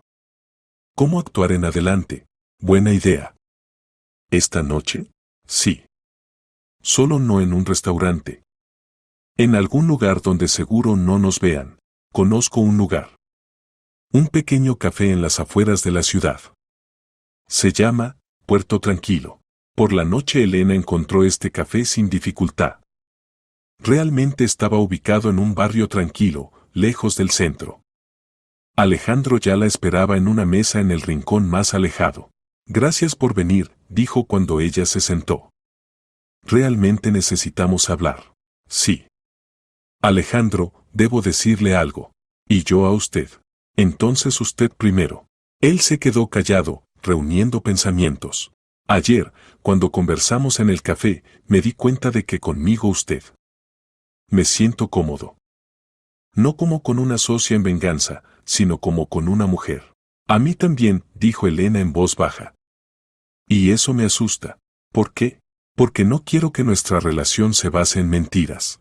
Speaker 1: ¿Cómo actuar en adelante? Buena idea. ¿Esta noche? Sí. Solo no en un restaurante. En algún lugar donde seguro no nos vean. Conozco un lugar. Un pequeño café en las afueras de la ciudad. Se llama Puerto Tranquilo. Por la noche Elena encontró este café sin dificultad. Realmente estaba ubicado en un barrio tranquilo, lejos del centro. Alejandro ya la esperaba en una mesa en el rincón más alejado. Gracias por venir, dijo cuando ella se sentó. Realmente necesitamos hablar. Sí. Alejandro, debo decirle algo. Y yo a usted. Entonces usted primero. Él se quedó callado, reuniendo pensamientos. Ayer, cuando conversamos en el café, me di cuenta de que conmigo usted. Me siento cómodo. No como con una socia en venganza, sino como con una mujer. A mí también, dijo Elena en voz baja. Y eso me asusta. ¿Por qué? Porque no quiero que nuestra relación se base en mentiras.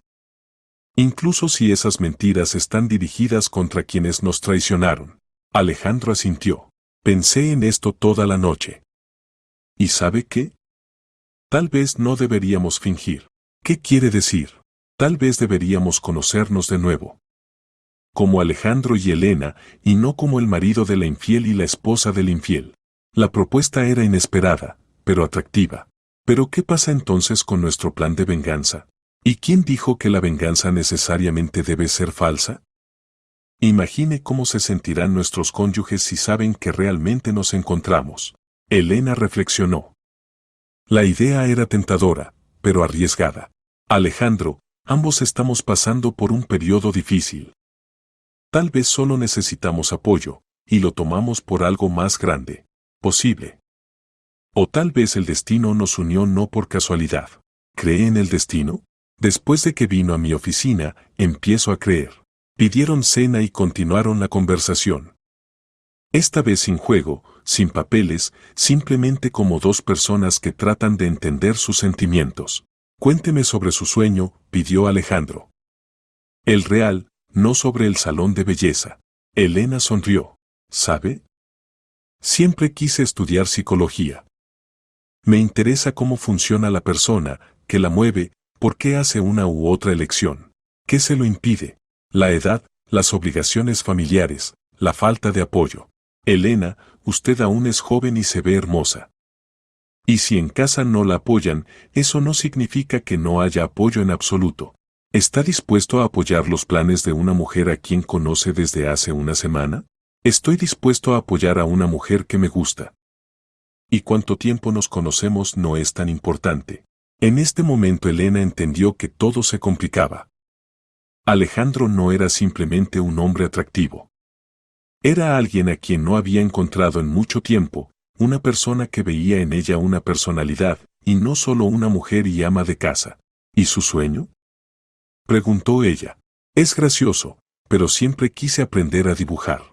Speaker 1: Incluso si esas mentiras están dirigidas contra quienes nos traicionaron. Alejandro asintió. Pensé en esto toda la noche. ¿Y sabe qué? Tal vez no deberíamos fingir. ¿Qué quiere decir? Tal vez deberíamos conocernos de nuevo. Como Alejandro y Elena, y no como el marido de la infiel y la esposa del infiel. La propuesta era inesperada, pero atractiva. ¿Pero qué pasa entonces con nuestro plan de venganza? ¿Y quién dijo que la venganza necesariamente debe ser falsa? Imagine cómo se sentirán nuestros cónyuges si saben que realmente nos encontramos. Elena reflexionó. La idea era tentadora, pero arriesgada. Alejandro, ambos estamos pasando por un periodo difícil. Tal vez solo necesitamos apoyo, y lo tomamos por algo más grande, posible. O tal vez el destino nos unió no por casualidad. ¿Cree en el destino? Después de que vino a mi oficina, empiezo a creer. Pidieron cena y continuaron la conversación. Esta vez sin juego, sin papeles, simplemente como dos personas que tratan de entender sus sentimientos. Cuénteme sobre su sueño, pidió Alejandro. El real, no sobre el salón de belleza. Elena sonrió. ¿Sabe? Siempre quise estudiar psicología. Me interesa cómo funciona la persona, qué la mueve, por qué hace una u otra elección. ¿Qué se lo impide? La edad, las obligaciones familiares, la falta de apoyo. Elena, usted aún es joven y se ve hermosa. Y si en casa no la apoyan, eso no significa que no haya apoyo en absoluto. ¿Está dispuesto a apoyar los planes de una mujer a quien conoce desde hace una semana? Estoy dispuesto a apoyar a una mujer que me gusta. Y cuánto tiempo nos conocemos no es tan importante. En este momento Elena entendió que todo se complicaba. Alejandro no era simplemente un hombre atractivo. Era alguien a quien no había encontrado en mucho tiempo, una persona que veía en ella una personalidad, y no solo una mujer y ama de casa. ¿Y su sueño?, preguntó ella. Es gracioso, pero siempre quise aprender a dibujar.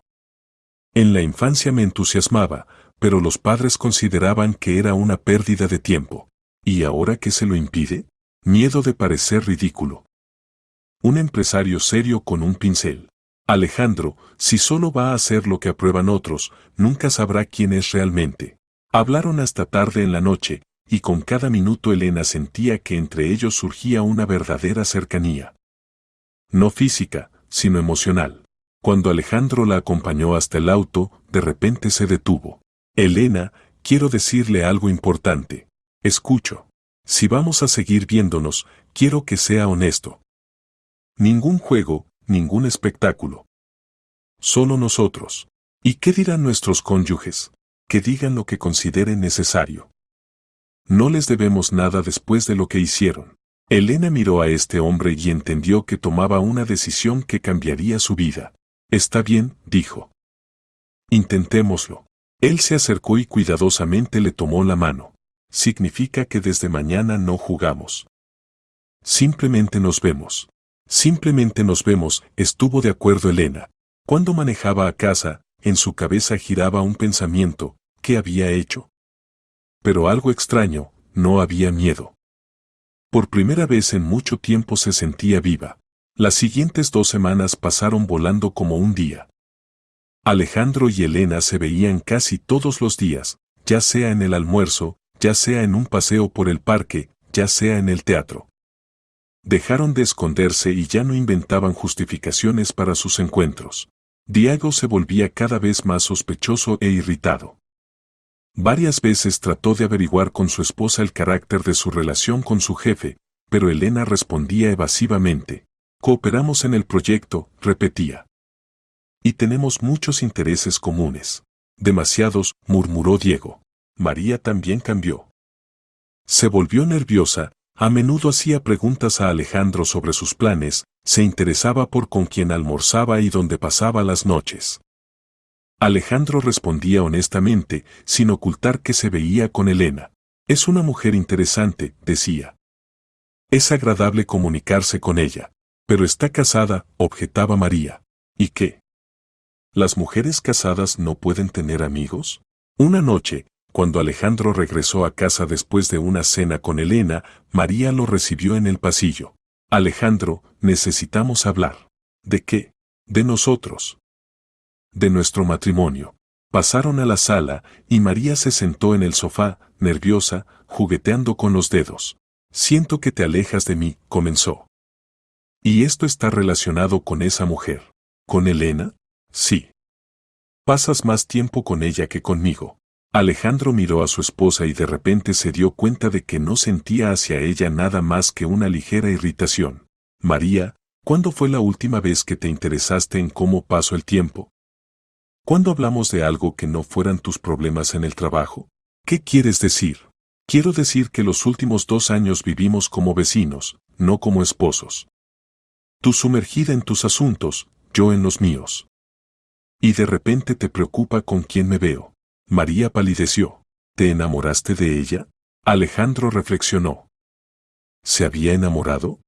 Speaker 1: En la infancia me entusiasmaba, pero los padres consideraban que era una pérdida de tiempo. ¿Y ahora qué se lo impide? Miedo de parecer ridículo. Un empresario serio con un pincel. Alejandro, si solo va a hacer lo que aprueban otros, nunca sabrá quién es realmente. Hablaron hasta tarde en la noche, y con cada minuto Elena sentía que entre ellos surgía una verdadera cercanía. No física, sino emocional. Cuando Alejandro la acompañó hasta el auto, de repente se detuvo. Elena, quiero decirle algo importante. Escucho. Si vamos a seguir viéndonos, quiero que sea honesto. Ningún juego, ningún espectáculo. Solo nosotros. ¿Y qué dirán nuestros cónyuges? Que digan lo que consideren necesario. No les debemos nada después de lo que hicieron. Elena miró a este hombre y entendió que tomaba una decisión que cambiaría su vida. Está bien, dijo. Intentémoslo. Él se acercó y cuidadosamente le tomó la mano. Significa que desde mañana no jugamos. Simplemente nos vemos. Simplemente nos vemos, estuvo de acuerdo Elena. Cuando manejaba a casa, en su cabeza giraba un pensamiento, ¿qué había hecho? Pero algo extraño, no había miedo. Por primera vez en mucho tiempo se sentía viva. Las siguientes 2 semanas pasaron volando como un día. Alejandro y Elena se veían casi todos los días, ya sea en el almuerzo, ya sea en un paseo por el parque, ya sea en el teatro. Dejaron de esconderse y ya no inventaban justificaciones para sus encuentros. Diego se volvía cada vez más sospechoso e irritado. Varias veces trató de averiguar con su esposa el carácter de su relación con su jefe, pero Elena respondía evasivamente. Cooperamos en el proyecto, repetía. Y tenemos muchos intereses comunes. Demasiados, murmuró Diego. María también cambió. Se volvió nerviosa, a menudo hacía preguntas a Alejandro sobre sus planes, se interesaba por con quién almorzaba y dónde pasaba las noches. Alejandro respondía honestamente, sin ocultar que se veía con Elena. Es una mujer interesante, decía. Es agradable comunicarse con ella. Pero está casada, objetaba María. ¿Y qué? ¿Las mujeres casadas no pueden tener amigos? Una noche, cuando Alejandro regresó a casa después de una cena con Elena, María lo recibió en el pasillo. Alejandro, necesitamos hablar. ¿De qué? De nosotros. De nuestro matrimonio. Pasaron a la sala, y María se sentó en el sofá, nerviosa, jugueteando con los dedos. Siento que te alejas de mí, comenzó. ¿Y esto está relacionado con esa mujer? ¿Con Elena? Sí. Pasas más tiempo con ella que conmigo. Alejandro miró a su esposa y de repente se dio cuenta de que no sentía hacia ella nada más que una ligera irritación. María, ¿cuándo fue la última vez que te interesaste en cómo paso el tiempo? ¿Cuándo hablamos de algo que no fueran tus problemas en el trabajo? ¿Qué quieres decir? Quiero decir que los últimos 2 años vivimos como vecinos, no como esposos. Tú sumergida en tus asuntos, yo en los míos. Y de repente te preocupa con quién me veo. María palideció. ¿Te enamoraste de ella? Alejandro reflexionó. ¿Se había enamorado?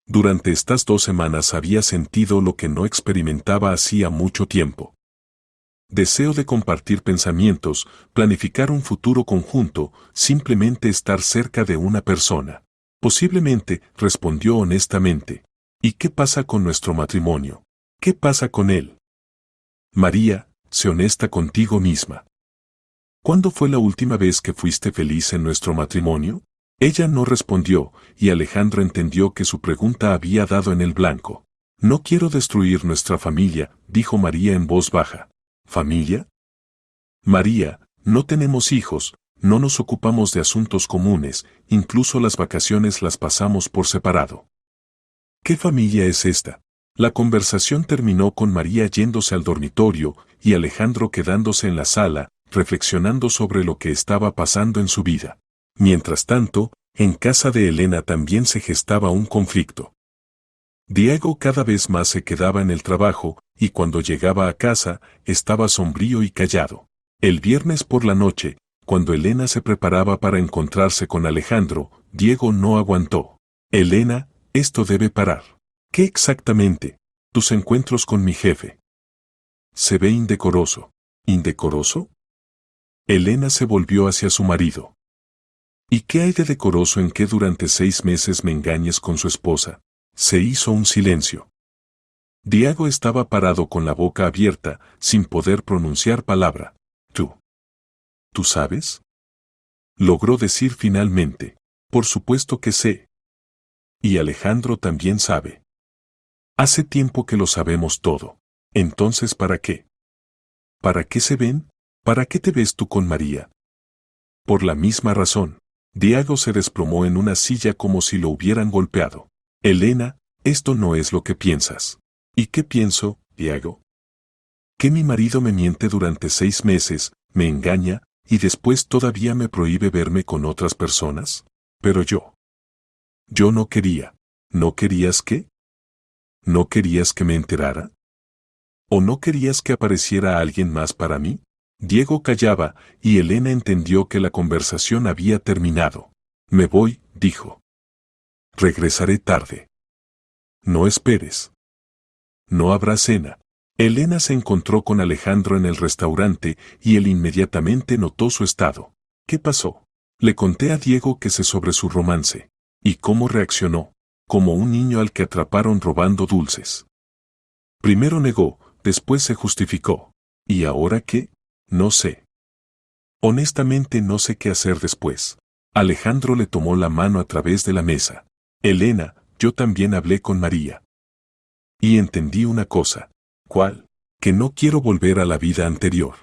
Speaker 1: Durante estas 2 semanas había sentido lo que no experimentaba hacía mucho tiempo. Deseo de compartir pensamientos, planificar un futuro conjunto, simplemente estar cerca de una persona. Posiblemente, respondió honestamente. ¿Y qué pasa con nuestro matrimonio? ¿Qué pasa con él? María, sé honesta contigo misma. ¿Cuándo fue la última vez que fuiste feliz en nuestro matrimonio? Ella no respondió, y Alejandro entendió que su pregunta había dado en el blanco. No quiero destruir nuestra familia, dijo María en voz baja. ¿Familia? María, no tenemos hijos, no nos ocupamos de asuntos comunes, incluso las vacaciones las pasamos por separado. ¿Qué familia es esta? La conversación terminó con María yéndose al dormitorio y Alejandro quedándose en la sala, reflexionando sobre lo que estaba pasando en su vida. Mientras tanto, en casa de Elena también se gestaba un conflicto. Diego cada vez más se quedaba en el trabajo, y cuando llegaba a casa, estaba sombrío y callado. El viernes por la noche, cuando Elena se preparaba para encontrarse con Alejandro, Diego no aguantó. Elena, esto debe parar. ¿Qué exactamente? Tus encuentros con mi jefe. Se ve indecoroso. ¿Indecoroso? Elena se volvió hacia su marido. ¿Y qué hay de decoroso en que durante 6 meses me engañes con su esposa? Se hizo un silencio. Diego estaba parado con la boca abierta, sin poder pronunciar palabra. ¿Tú sabes? Logró decir finalmente. Por supuesto que sé. Y Alejandro también sabe. Hace tiempo que lo sabemos todo. Entonces, ¿para qué? ¿Para qué se ven? ¿Para qué te ves tú con María? Por la misma razón. Diego se desplomó en una silla como si lo hubieran golpeado. Elena, esto no es lo que piensas. ¿Y qué pienso, Diego? Que mi marido me miente durante 6 meses, me engaña, y después todavía me prohíbe verme con otras personas. Pero yo no quería. ¿No querías qué? ¿No querías que me enterara? ¿O no querías que apareciera alguien más para mí? Diego callaba, y Elena entendió que la conversación había terminado. Me voy, dijo. Regresaré tarde. No esperes. No habrá cena. Elena se encontró con Alejandro en el restaurante y él inmediatamente notó su estado. ¿Qué pasó? Le conté a Diego que sé sobre su romance. ¿Y cómo reaccionó? Como un niño al que atraparon robando dulces. Primero negó, después se justificó. ¿Y ahora qué? No sé. Honestamente no sé qué hacer después. Alejandro le tomó la mano a través de la mesa. Elena, yo también hablé con María. Y entendí una cosa. ¿Cuál? Que no quiero volver a la vida anterior.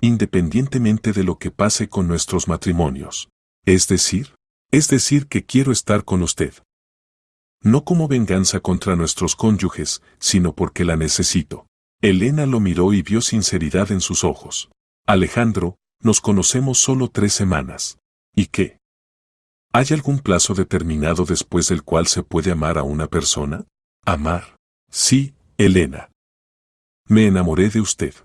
Speaker 1: Independientemente de lo que pase con nuestros matrimonios. Es decir que quiero estar con usted. No como venganza contra nuestros cónyuges, sino porque la necesito. Elena lo miró y vio sinceridad en sus ojos. Alejandro, nos conocemos solo 3 semanas. ¿Y qué? ¿Hay algún plazo determinado después del cual se puede amar a una persona? ¿Amar? Sí, Elena. Me enamoré de usted.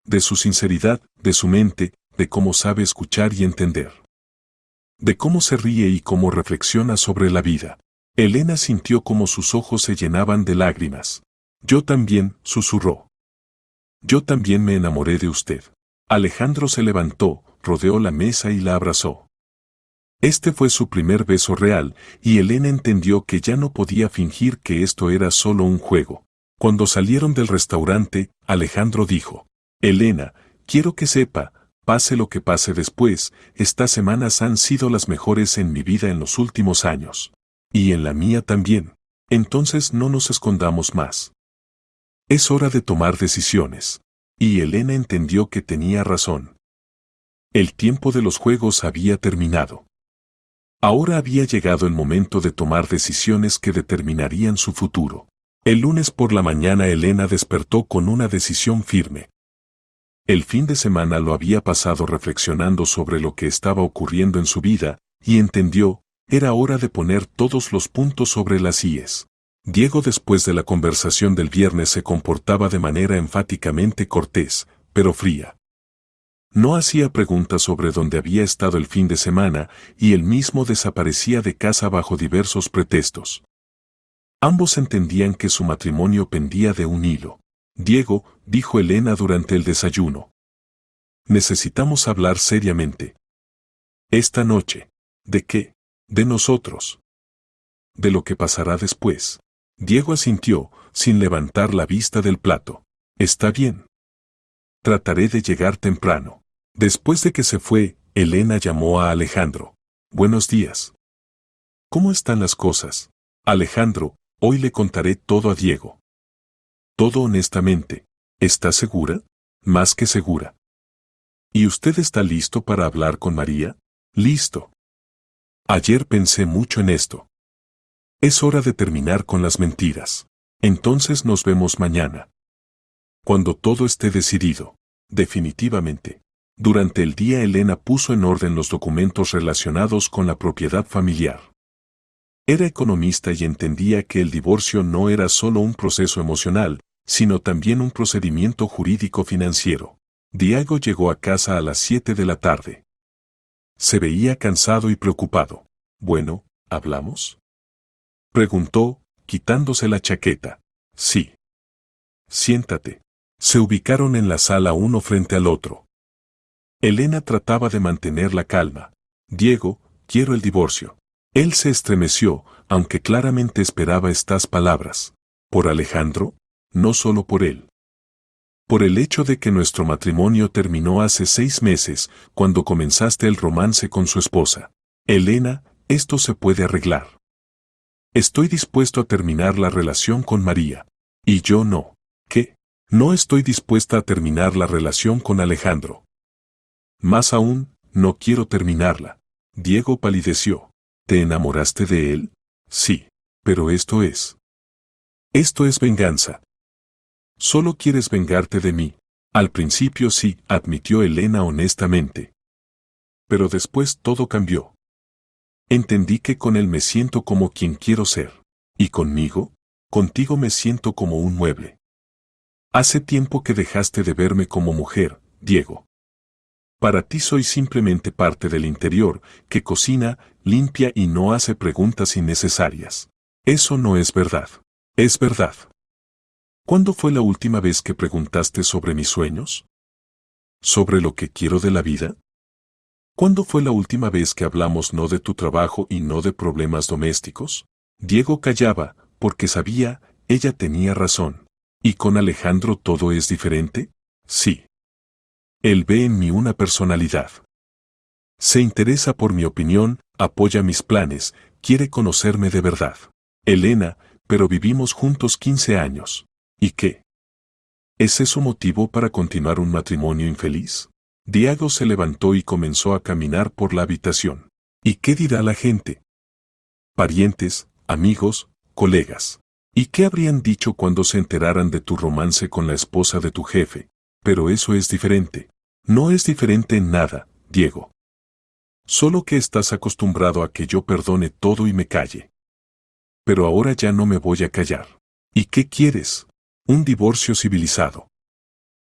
Speaker 1: De su sinceridad, de su mente, de cómo sabe escuchar y entender. De cómo se ríe y cómo reflexiona sobre la vida. Elena sintió como sus ojos se llenaban de lágrimas. Yo también, susurró. Yo también me enamoré de usted. Alejandro se levantó, rodeó la mesa y la abrazó. Este fue su primer beso real, y Elena entendió que ya no podía fingir que esto era solo un juego. Cuando salieron del restaurante, Alejandro dijo, Elena, quiero que sepa, pase lo que pase después, estas semanas han sido las mejores en mi vida en los últimos años. Y en la mía también. Entonces no nos escondamos más. Es hora de tomar decisiones. Y Elena entendió que tenía razón. El tiempo de los juegos había terminado. Ahora había llegado el momento de tomar decisiones que determinarían su futuro. El lunes por la mañana Elena despertó con una decisión firme. El fin de semana lo había pasado reflexionando sobre lo que estaba ocurriendo en su vida, y entendió, era hora de poner todos los puntos sobre las íes. Diego después de la conversación del viernes se comportaba de manera enfáticamente cortés, pero fría. No hacía preguntas sobre dónde había estado el fin de semana, y él mismo desaparecía de casa bajo diversos pretextos. Ambos entendían que su matrimonio pendía de un hilo. Diego, dijo Elena durante el desayuno. Necesitamos hablar seriamente. Esta noche. ¿De qué? De nosotros. De lo que pasará después. Diego asintió, sin levantar la vista del plato. Está bien. Trataré de llegar temprano. Después de que se fue, Elena llamó a Alejandro. Buenos días. ¿Cómo están las cosas? Alejandro, hoy le contaré todo a Diego. Todo honestamente. ¿Está segura? Más que segura. ¿Y usted está listo para hablar con María? Listo. Ayer pensé mucho en esto. Es hora de terminar con las mentiras. Entonces nos vemos mañana. Cuando todo esté decidido. Definitivamente. Durante el día Elena puso en orden los documentos relacionados con la propiedad familiar. Era economista y entendía que el divorcio no era solo un proceso emocional, sino también un procedimiento jurídico financiero. Diego llegó a casa a las 7 de la tarde. Se veía cansado y preocupado. Bueno, ¿hablamos?, preguntó, quitándose la chaqueta. Sí. Siéntate. Se ubicaron en la sala uno frente al otro. Elena trataba de mantener la calma. Diego, quiero el divorcio. Él se estremeció, aunque claramente esperaba estas palabras. ¿Por Alejandro? No solo por él. Por el hecho de que nuestro matrimonio terminó hace 6 meses, cuando comenzaste el romance con su esposa. Elena, esto se puede arreglar. Estoy dispuesto a terminar la relación con María. Y yo no. ¿Qué? No estoy dispuesta a terminar la relación con Alejandro. Más aún, no quiero terminarla. Diego palideció. ¿Te enamoraste de él? Sí. Pero esto es venganza. Solo quieres vengarte de mí. Al principio sí, admitió Elena honestamente. Pero después todo cambió. Entendí que con él me siento como quien quiero ser. ¿Y conmigo? Contigo me siento como un mueble. Hace tiempo que dejaste de verme como mujer, Diego. Para ti soy simplemente parte del interior, que cocina, limpia y no hace preguntas innecesarias. Eso no es verdad. Es verdad. ¿Cuándo fue la última vez que preguntaste sobre mis sueños? ¿Sobre lo que quiero de la vida? ¿Cuándo fue la última vez que hablamos no de tu trabajo y no de problemas domésticos? Diego callaba, porque sabía, ella tenía razón. ¿Y con Alejandro todo es diferente? Sí. Él ve en mí una personalidad. Se interesa por mi opinión, apoya mis planes, quiere conocerme de verdad. Elena, pero vivimos juntos 15 años. ¿Y qué? ¿Es eso motivo para continuar un matrimonio infeliz? Diego se levantó y comenzó a caminar por la habitación. ¿Y qué dirá la gente? Parientes, amigos, colegas. ¿Y qué habrían dicho cuando se enteraran de tu romance con la esposa de tu jefe? Pero eso es diferente. No es diferente en nada, Diego. Solo que estás acostumbrado a que yo perdone todo y me calle. Pero ahora ya no me voy a callar. ¿Y qué quieres? Un divorcio civilizado.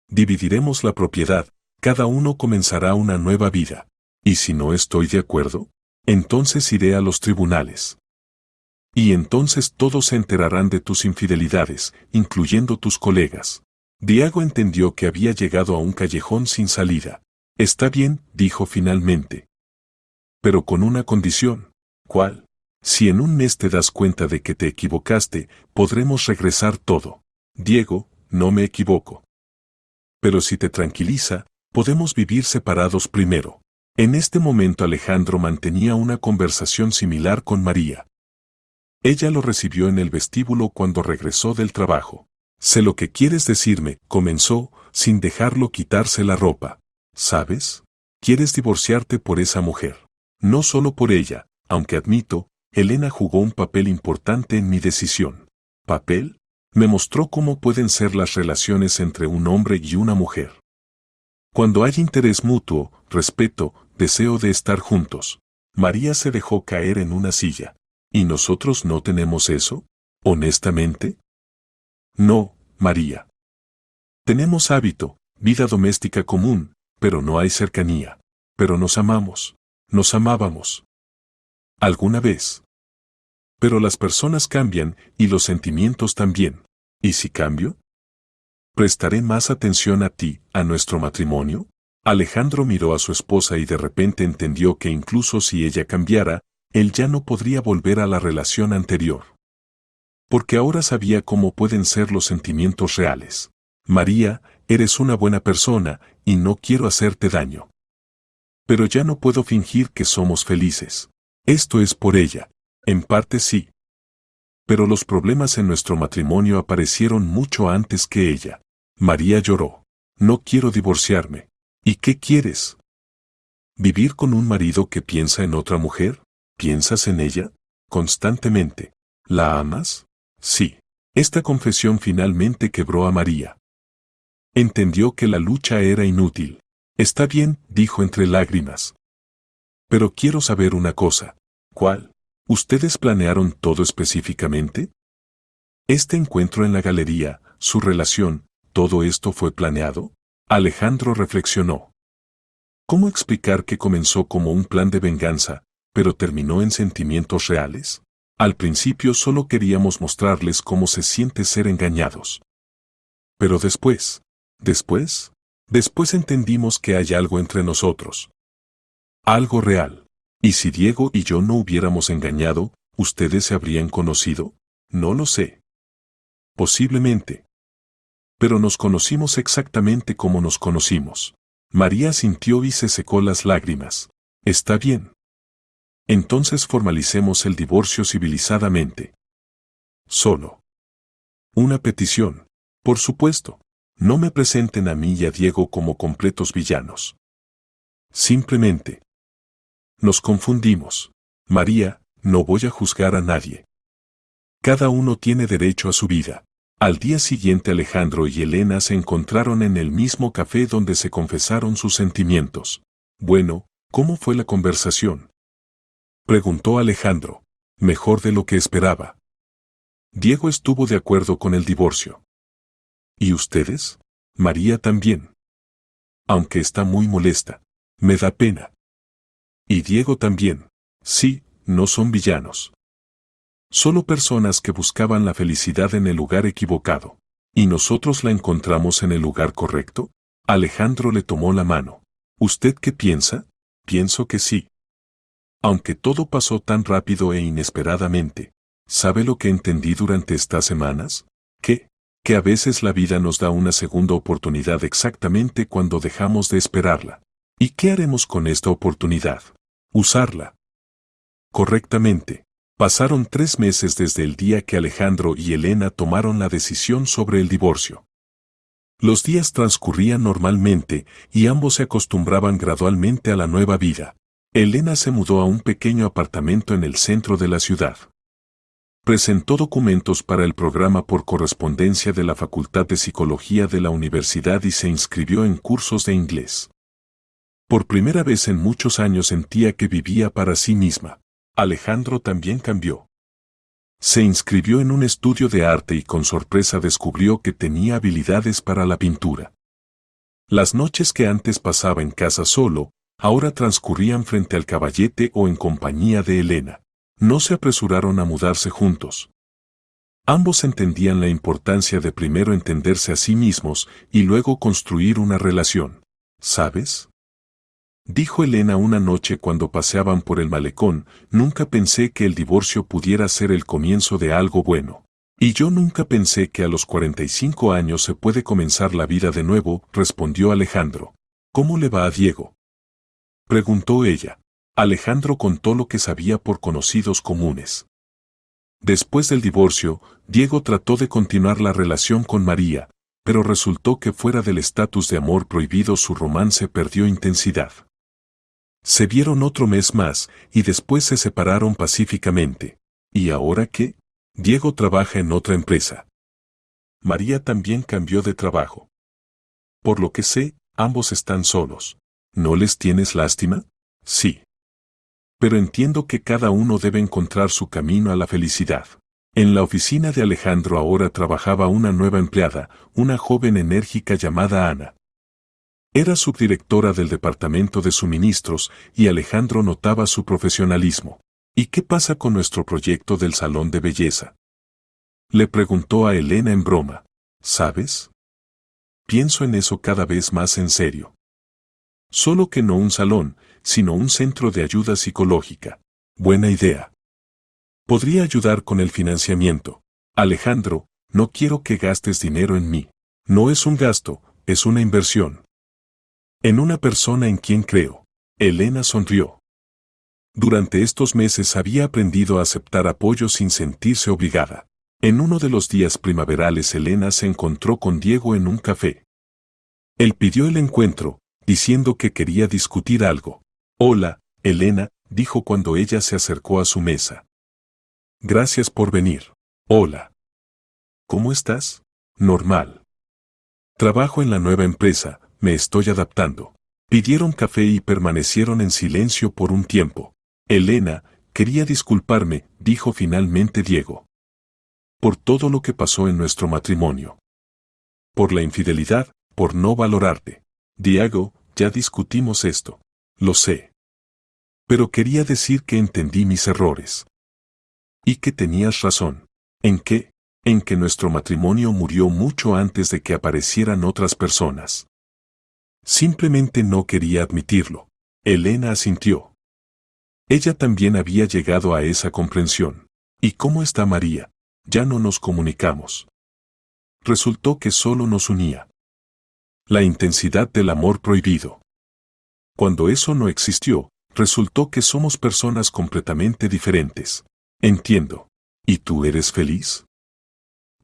Speaker 1: Dividiremos la propiedad, cada uno comenzará una nueva vida. ¿Y si no estoy de acuerdo? Entonces iré a los tribunales. Y entonces todos se enterarán de tus infidelidades, incluyendo tus colegas. Diego entendió que había llegado a un callejón sin salida. Está bien, dijo finalmente. Pero con una condición. ¿Cuál? Si en un mes te das cuenta de que te equivocaste, podremos regresar todo. Diego, no me equivoco. Pero si te tranquiliza, podemos vivir separados primero. En este momento Alejandro mantenía una conversación similar con María. Ella lo recibió en el vestíbulo cuando regresó del trabajo. Sé lo que quieres decirme, comenzó, sin dejarlo quitarse la ropa. ¿Sabes? Quieres divorciarte por esa mujer. No solo por ella, aunque admito, Elena jugó un papel importante en mi decisión. ¿Papel? Me mostró cómo pueden ser las relaciones entre un hombre y una mujer. Cuando hay interés mutuo, respeto, deseo de estar juntos. María se dejó caer en una silla. ¿Y nosotros no tenemos eso? ¿Honestamente? No, María. Tenemos hábito, vida doméstica común, pero no hay cercanía. Pero nos amamos. Nos amábamos. ¿Alguna vez? Pero las personas cambian, y los sentimientos también. ¿Y si cambio? ¿Prestaré más atención a ti, a nuestro matrimonio? Alejandro miró a su esposa y de repente entendió que incluso si ella cambiara, él ya no podría volver a la relación anterior. Porque ahora sabía cómo pueden ser los sentimientos reales. María, eres una buena persona, y no quiero hacerte daño. Pero ya no puedo fingir que somos felices. Esto es por ella. En parte sí. Pero los problemas en nuestro matrimonio aparecieron mucho antes que ella. María lloró. No quiero divorciarme. ¿Y qué quieres? ¿Vivir con un marido que piensa en otra mujer? ¿Piensas en ella? Constantemente. ¿La amas? Sí. Esta confesión finalmente quebró a María. Entendió que la lucha era inútil. Está bien, dijo entre lágrimas. Pero quiero saber una cosa. ¿Cuál? ¿Ustedes planearon todo específicamente? Este encuentro en la galería, su relación, ¿todo esto fue planeado? Alejandro reflexionó. ¿Cómo explicar que comenzó como un plan de venganza, pero terminó en sentimientos reales? Al principio solo queríamos mostrarles cómo se siente ser engañados. Pero después entendimos que hay algo entre nosotros. Algo real. ¿Y si Diego y yo no hubiéramos engañado, ustedes se habrían conocido? No lo sé. Posiblemente. Pero nos conocimos exactamente como nos conocimos. María sintió y se secó las lágrimas. Está bien. Entonces formalicemos el divorcio civilizadamente. Solo. Una petición. Por supuesto. No me presenten a mí y a Diego como completos villanos. Simplemente. Nos confundimos. María, no voy a juzgar a nadie. Cada uno tiene derecho a su vida. Al día siguiente Alejandro y Elena se encontraron en el mismo café donde se confesaron sus sentimientos. Bueno, ¿cómo fue la conversación? Preguntó Alejandro. Mejor de lo que esperaba. Diego estuvo de acuerdo con el divorcio. ¿Y ustedes? María también. Aunque está muy molesta. Me da pena. Y Diego también. Sí, no son villanos. Solo personas que buscaban la felicidad en el lugar equivocado. ¿Y nosotros la encontramos en el lugar correcto? Alejandro le tomó la mano. ¿Usted qué piensa? Pienso que sí. Aunque todo pasó tan rápido e inesperadamente, ¿sabe lo que entendí durante estas semanas? Que a veces la vida nos da una segunda oportunidad exactamente cuando dejamos de esperarla. ¿Y qué haremos con esta oportunidad? Usarla. Correctamente. Pasaron 3 meses desde el día que Alejandro y Elena tomaron la decisión sobre el divorcio. Los días transcurrían normalmente y ambos se acostumbraban gradualmente a la nueva vida. Elena se mudó a un pequeño apartamento en el centro de la ciudad. Presentó documentos para el programa por correspondencia de la Facultad de Psicología de la universidad y se inscribió en cursos de inglés. Por primera vez en muchos años sentía que vivía para sí misma. Alejandro también cambió. Se inscribió en un estudio de arte y con sorpresa descubrió que tenía habilidades para la pintura. Las noches que antes pasaba en casa solo, ahora transcurrían frente al caballete o en compañía de Elena. No se apresuraron a mudarse juntos. Ambos entendían la importancia de primero entenderse a sí mismos y luego construir una relación. ¿Sabes? Dijo Elena una noche cuando paseaban por el malecón, nunca pensé que el divorcio pudiera ser el comienzo de algo bueno. Y yo nunca pensé que a los 45 años se puede comenzar la vida de nuevo, respondió Alejandro. ¿Cómo le va a Diego? Preguntó ella. Alejandro contó lo que sabía por conocidos comunes. Después del divorcio, Diego trató de continuar la relación con María, pero resultó que fuera del estatus de amor prohibido su romance perdió intensidad. Se vieron otro mes más y después se separaron pacíficamente. ¿Y ahora qué? Diego trabaja en otra empresa. María también cambió de trabajo. Por lo que sé, ambos están solos. ¿No les tienes lástima? Sí. Pero entiendo que cada uno debe encontrar su camino a la felicidad. En la oficina de Alejandro ahora trabajaba una nueva empleada, una joven enérgica llamada Ana. Era subdirectora del departamento de suministros y Alejandro notaba su profesionalismo. ¿Y qué pasa con nuestro proyecto del salón de belleza? Le preguntó a Elena en broma. ¿Sabes? Pienso en eso cada vez más en serio. Solo que no un salón, sino un centro de ayuda psicológica. Buena idea. Podría ayudar con el financiamiento. Alejandro, no quiero que gastes dinero en mí. No es un gasto, es una inversión. En una persona en quien creo. Elena sonrió. Durante estos meses había aprendido a aceptar apoyo sin sentirse obligada. En uno de los días primaverales Elena se encontró con Diego en un café. Él pidió el encuentro, diciendo que quería discutir algo. Hola, Elena, dijo cuando ella se acercó a su mesa. Gracias por venir. Hola. ¿Cómo estás? Normal. Trabajo en la nueva empresa, me estoy adaptando. Pidieron café y permanecieron en silencio por un tiempo. Elena, quería disculparme, dijo finalmente Diego. Por todo lo que pasó en nuestro matrimonio. Por la infidelidad, por no valorarte. Diego, ya discutimos esto. Lo sé. Pero quería decir que entendí mis errores. Y que tenías razón. ¿En qué? En que nuestro matrimonio murió mucho antes de que aparecieran otras personas. Simplemente no quería admitirlo. Elena asintió. Ella también había llegado a esa comprensión. ¿Y cómo está María? Ya no nos comunicamos. Resultó que solo nos unía la intensidad del amor prohibido. Cuando eso no existió, resultó que somos personas completamente diferentes. Entiendo. ¿Y tú eres feliz?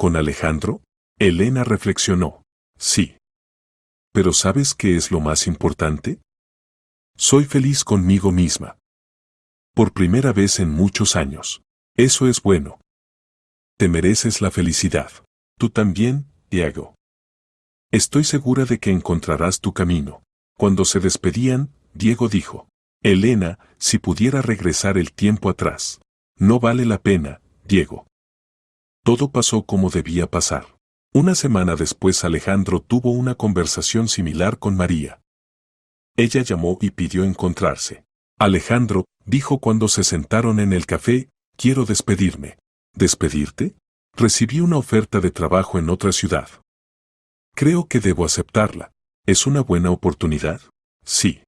Speaker 1: ¿Con Alejandro? Elena reflexionó. Sí. ¿Pero sabes qué es lo más importante? Soy feliz conmigo misma. Por primera vez en muchos años. Eso es bueno. Te mereces la felicidad. Tú también, Diego. Estoy segura de que encontrarás tu camino. Cuando se despedían, Diego dijo, Elena, si pudiera regresar el tiempo atrás. No vale la pena, Diego. Todo pasó como debía pasar. Una semana después Alejandro tuvo una conversación similar con María. Ella llamó y pidió encontrarse. Alejandro, dijo cuando se sentaron en el café, quiero despedirme. ¿Despedirte? Recibí una oferta de trabajo en otra ciudad. Creo que debo aceptarla. ¿Es una buena oportunidad? Sí.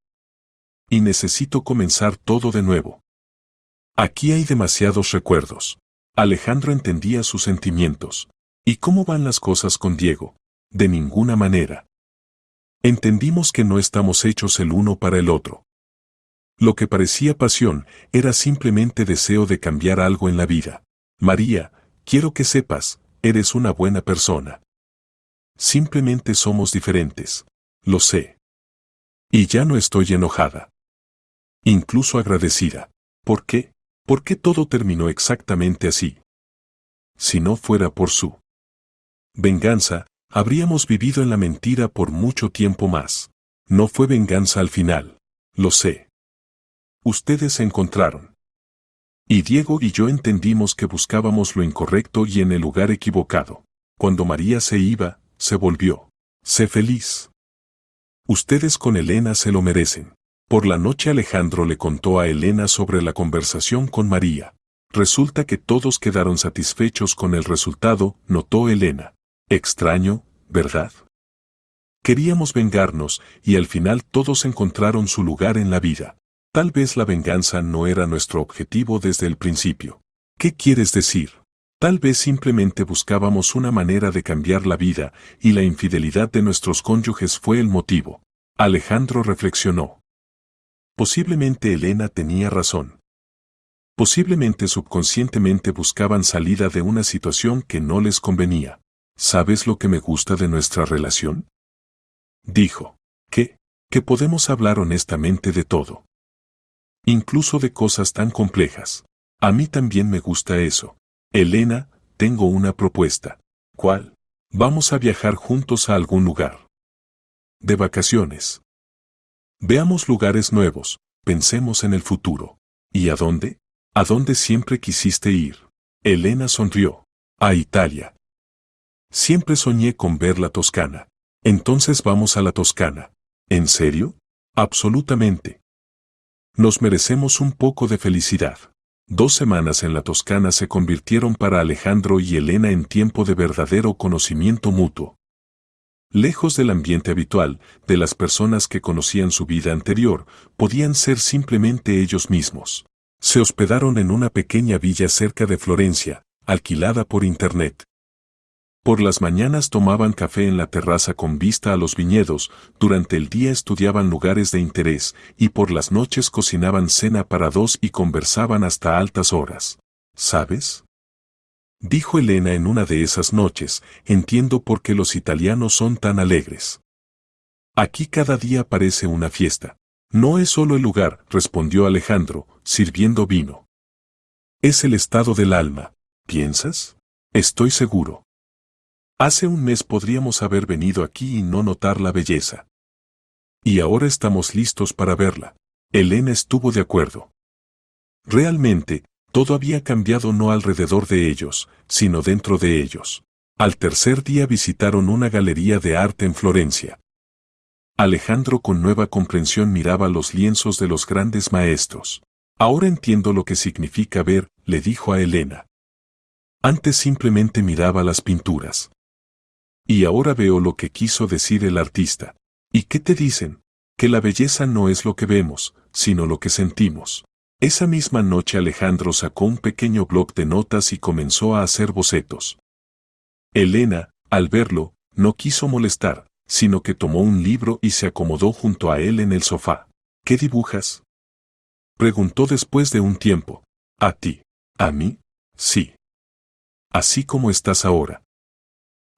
Speaker 1: Y necesito comenzar todo de nuevo. Aquí hay demasiados recuerdos. Alejandro entendía sus sentimientos. ¿Y cómo van las cosas con Diego? De ninguna manera. Entendimos que no estamos hechos el uno para el otro. Lo que parecía pasión era simplemente deseo de cambiar algo en la vida. María, quiero que sepas, eres una buena persona. Simplemente somos diferentes. Lo sé. Y ya no estoy enojada. Incluso agradecida. ¿Por qué? ¿Por qué todo terminó exactamente así? Si no fuera por su venganza, habríamos vivido en la mentira por mucho tiempo más. No fue venganza al final. Lo sé. Ustedes se encontraron. Y Diego y yo entendimos que buscábamos lo incorrecto y en el lugar equivocado. Cuando María se iba, se volvió. Sé feliz. Ustedes con Elena se lo merecen. Por la noche Alejandro le contó a Elena sobre la conversación con María. Resulta que todos quedaron satisfechos con el resultado, notó Elena. Extraño, ¿verdad? Queríamos vengarnos, y al final todos encontraron su lugar en la vida. Tal vez la venganza no era nuestro objetivo desde el principio. ¿Qué quieres decir? Tal vez simplemente buscábamos una manera de cambiar la vida, y la infidelidad de nuestros cónyuges fue el motivo. Alejandro reflexionó. Posiblemente Elena tenía razón. Posiblemente subconscientemente buscaban salida de una situación que no les convenía. ¿Sabes lo que me gusta de nuestra relación? Dijo. ¿Qué? Que podemos hablar honestamente de todo. Incluso de cosas tan complejas. A mí también me gusta eso. Elena, tengo una propuesta. ¿Cuál? Vamos a viajar juntos a algún lugar. De vacaciones. Veamos lugares nuevos, pensemos en el futuro. ¿Y a dónde? ¿A dónde siempre quisiste ir? Elena sonrió. A Italia. Siempre soñé con ver la Toscana. Entonces vamos a la Toscana. ¿En serio? Absolutamente. Nos merecemos un poco de felicidad. 2 semanas en la Toscana se convirtieron para Alejandro y Elena en tiempo de verdadero conocimiento mutuo. Lejos del ambiente habitual, de las personas que conocían su vida anterior, podían ser simplemente ellos mismos. Se hospedaron en una pequeña villa cerca de Florencia, alquilada por internet. Por las mañanas tomaban café en la terraza con vista a los viñedos, durante el día estudiaban lugares de interés, y por las noches cocinaban cena para 2 y conversaban hasta altas horas. ¿Sabes? Dijo Elena en una de esas noches, entiendo por qué los italianos son tan alegres. Aquí cada día parece una fiesta. No es solo el lugar, respondió Alejandro, sirviendo vino. Es el estado del alma, ¿piensas? Estoy seguro. Hace un mes podríamos haber venido aquí y no notar la belleza. Y ahora estamos listos para verla. Elena estuvo de acuerdo. Realmente, todo había cambiado no alrededor de ellos, sino dentro de ellos. Al tercer día visitaron una galería de arte en Florencia. Alejandro con nueva comprensión miraba los lienzos de los grandes maestros. Ahora entiendo lo que significa ver, le dijo a Elena. Antes simplemente miraba las pinturas. Y ahora veo lo que quiso decir el artista. ¿Y qué te dicen? Que la belleza no es lo que vemos, sino lo que sentimos. Esa misma noche Alejandro sacó un pequeño bloc de notas y comenzó a hacer bocetos. Elena, al verlo, no quiso molestar, sino que tomó un libro y se acomodó junto a él en el sofá. ¿Qué dibujas? Preguntó después de un tiempo. ¿A ti? ¿A mí? Sí. Así como estás ahora.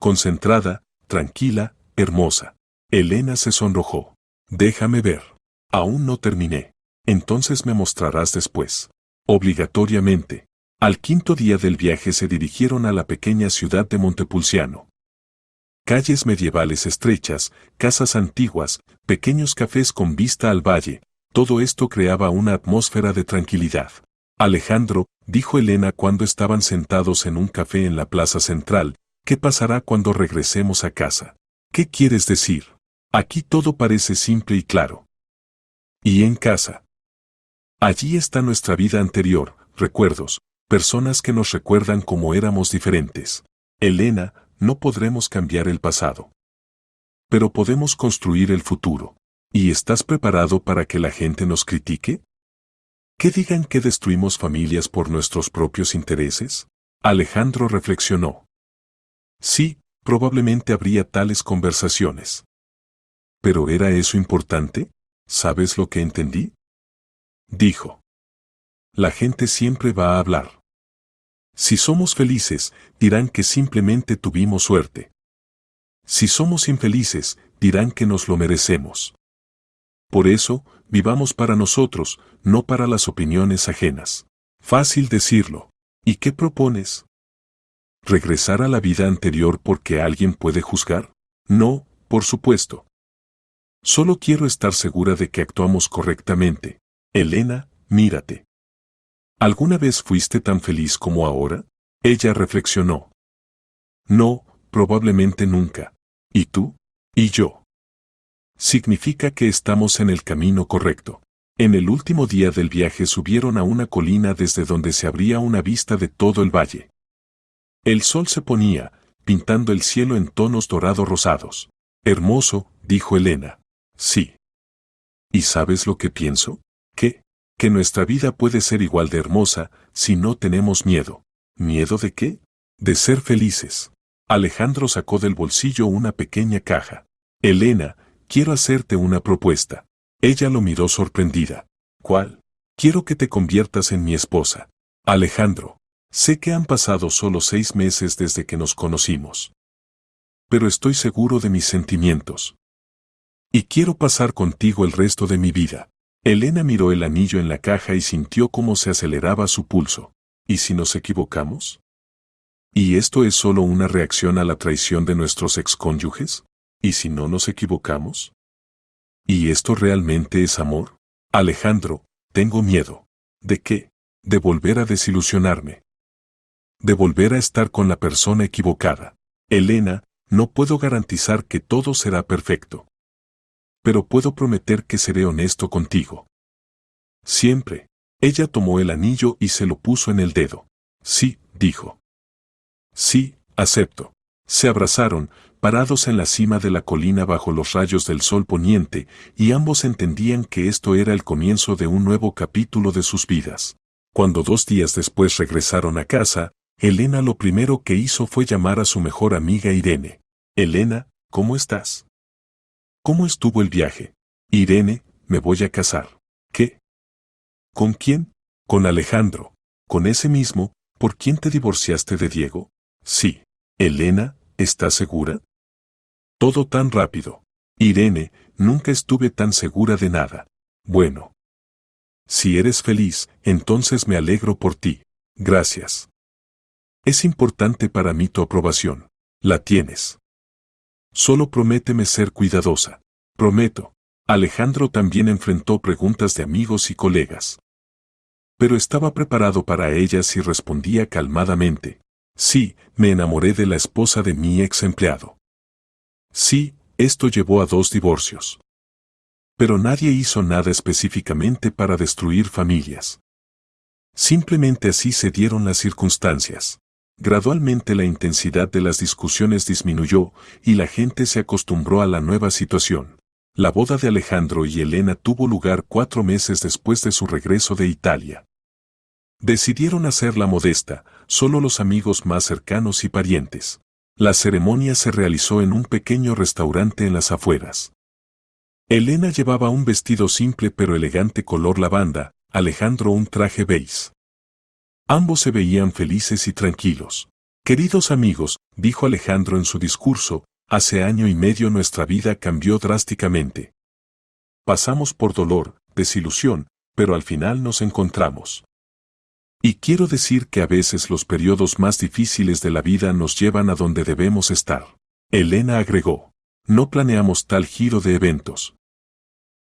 Speaker 1: Concentrada, tranquila, hermosa. Elena se sonrojó. Déjame ver. Aún no terminé. Entonces me mostrarás después. Obligatoriamente. Al quinto día del viaje se dirigieron a la pequeña ciudad de Montepulciano. Calles medievales estrechas, casas antiguas, pequeños cafés con vista al valle, todo esto creaba una atmósfera de tranquilidad. Alejandro, dijo Elena cuando estaban sentados en un café en la plaza central, ¿qué pasará cuando regresemos a casa? ¿Qué quieres decir? Aquí todo parece simple y claro. ¿Y en casa? Allí está nuestra vida anterior, recuerdos, personas que nos recuerdan cómo éramos diferentes. Elena, no podremos cambiar el pasado. Pero podemos construir el futuro. ¿Y estás preparado para que la gente nos critique? ¿Que digan que destruimos familias por nuestros propios intereses? Alejandro reflexionó. Sí, probablemente habría tales conversaciones. ¿Pero era eso importante? ¿Sabes lo que entendí? Dijo. La gente siempre va a hablar. Si somos felices, dirán que simplemente tuvimos suerte. Si somos infelices, dirán que nos lo merecemos. Por eso, vivamos para nosotros, no para las opiniones ajenas. Fácil decirlo. ¿Y qué propones? ¿Regresar a la vida anterior porque alguien puede juzgar? No, por supuesto. Solo quiero estar segura de que actuamos correctamente. Elena, mírate. ¿Alguna vez fuiste tan feliz como ahora? Ella reflexionó. No, probablemente nunca. ¿Y tú? ¿Y yo? Significa que estamos en el camino correcto. En el último día del viaje subieron a una colina desde donde se abría una vista de todo el valle. El sol se ponía, pintando el cielo en tonos dorado-rosados. Hermoso, dijo Elena. Sí. ¿Y sabes lo que pienso? ¿Qué? Que nuestra vida puede ser igual de hermosa si no tenemos miedo. ¿Miedo de qué? De ser felices. Alejandro sacó del bolsillo una pequeña caja. Elena, quiero hacerte una propuesta. Ella lo miró sorprendida. ¿Cuál? Quiero que te conviertas en mi esposa. Alejandro, sé que han pasado solo 6 meses desde que nos conocimos. Pero estoy seguro de mis sentimientos. Y quiero pasar contigo el resto de mi vida. Elena miró el anillo en la caja y sintió cómo se aceleraba su pulso. ¿Y si nos equivocamos? ¿Y esto es solo una reacción a la traición de nuestros excónyuges? ¿Y si no nos equivocamos? ¿Y esto realmente es amor? Alejandro, tengo miedo. ¿De qué? De volver a desilusionarme. De volver a estar con la persona equivocada. Elena, no puedo garantizar que todo será perfecto. Pero puedo prometer que seré honesto contigo. Siempre. Ella tomó el anillo y se lo puso en el dedo. Sí, dijo. Sí, acepto. Se abrazaron, parados en la cima de la colina bajo los rayos del sol poniente, y ambos entendían que esto era el comienzo de un nuevo capítulo de sus vidas. Cuando 2 días después regresaron a casa, Elena lo primero que hizo fue llamar a su mejor amiga Irene. Elena, ¿cómo estás? ¿Cómo estuvo el viaje? Irene, me voy a casar. ¿Qué? ¿Con quién? Con Alejandro. ¿Con ese mismo? ¿Por quién te divorciaste de Diego? Sí. Elena, ¿estás segura? Todo tan rápido. Irene, nunca estuve tan segura de nada. Bueno. Si eres feliz, entonces me alegro por ti. Gracias. Es importante para mí tu aprobación. La tienes. Solo prométeme ser cuidadosa. Prometo. Alejandro también enfrentó preguntas de amigos y colegas. Pero estaba preparado para ellas y respondía calmadamente. Sí, me enamoré de la esposa de mi ex empleado. Sí, esto llevó a 2 divorcios. Pero nadie hizo nada específicamente para destruir familias. Simplemente así se dieron las circunstancias. Gradualmente la intensidad de las discusiones disminuyó y la gente se acostumbró a la nueva situación. La boda de Alejandro y Elena tuvo lugar 4 meses después de su regreso de Italia. Decidieron hacerla modesta, solo los amigos más cercanos y parientes. La ceremonia se realizó en un pequeño restaurante en las afueras. Elena llevaba un vestido simple pero elegante color lavanda, Alejandro un traje beige. Ambos se veían felices y tranquilos. Queridos amigos, dijo Alejandro en su discurso, hace año y medio nuestra vida cambió drásticamente. Pasamos por dolor, desilusión, pero al final nos encontramos. Y quiero decir que a veces los periodos más difíciles de la vida nos llevan a donde debemos estar. Elena agregó, no planeamos tal giro de eventos.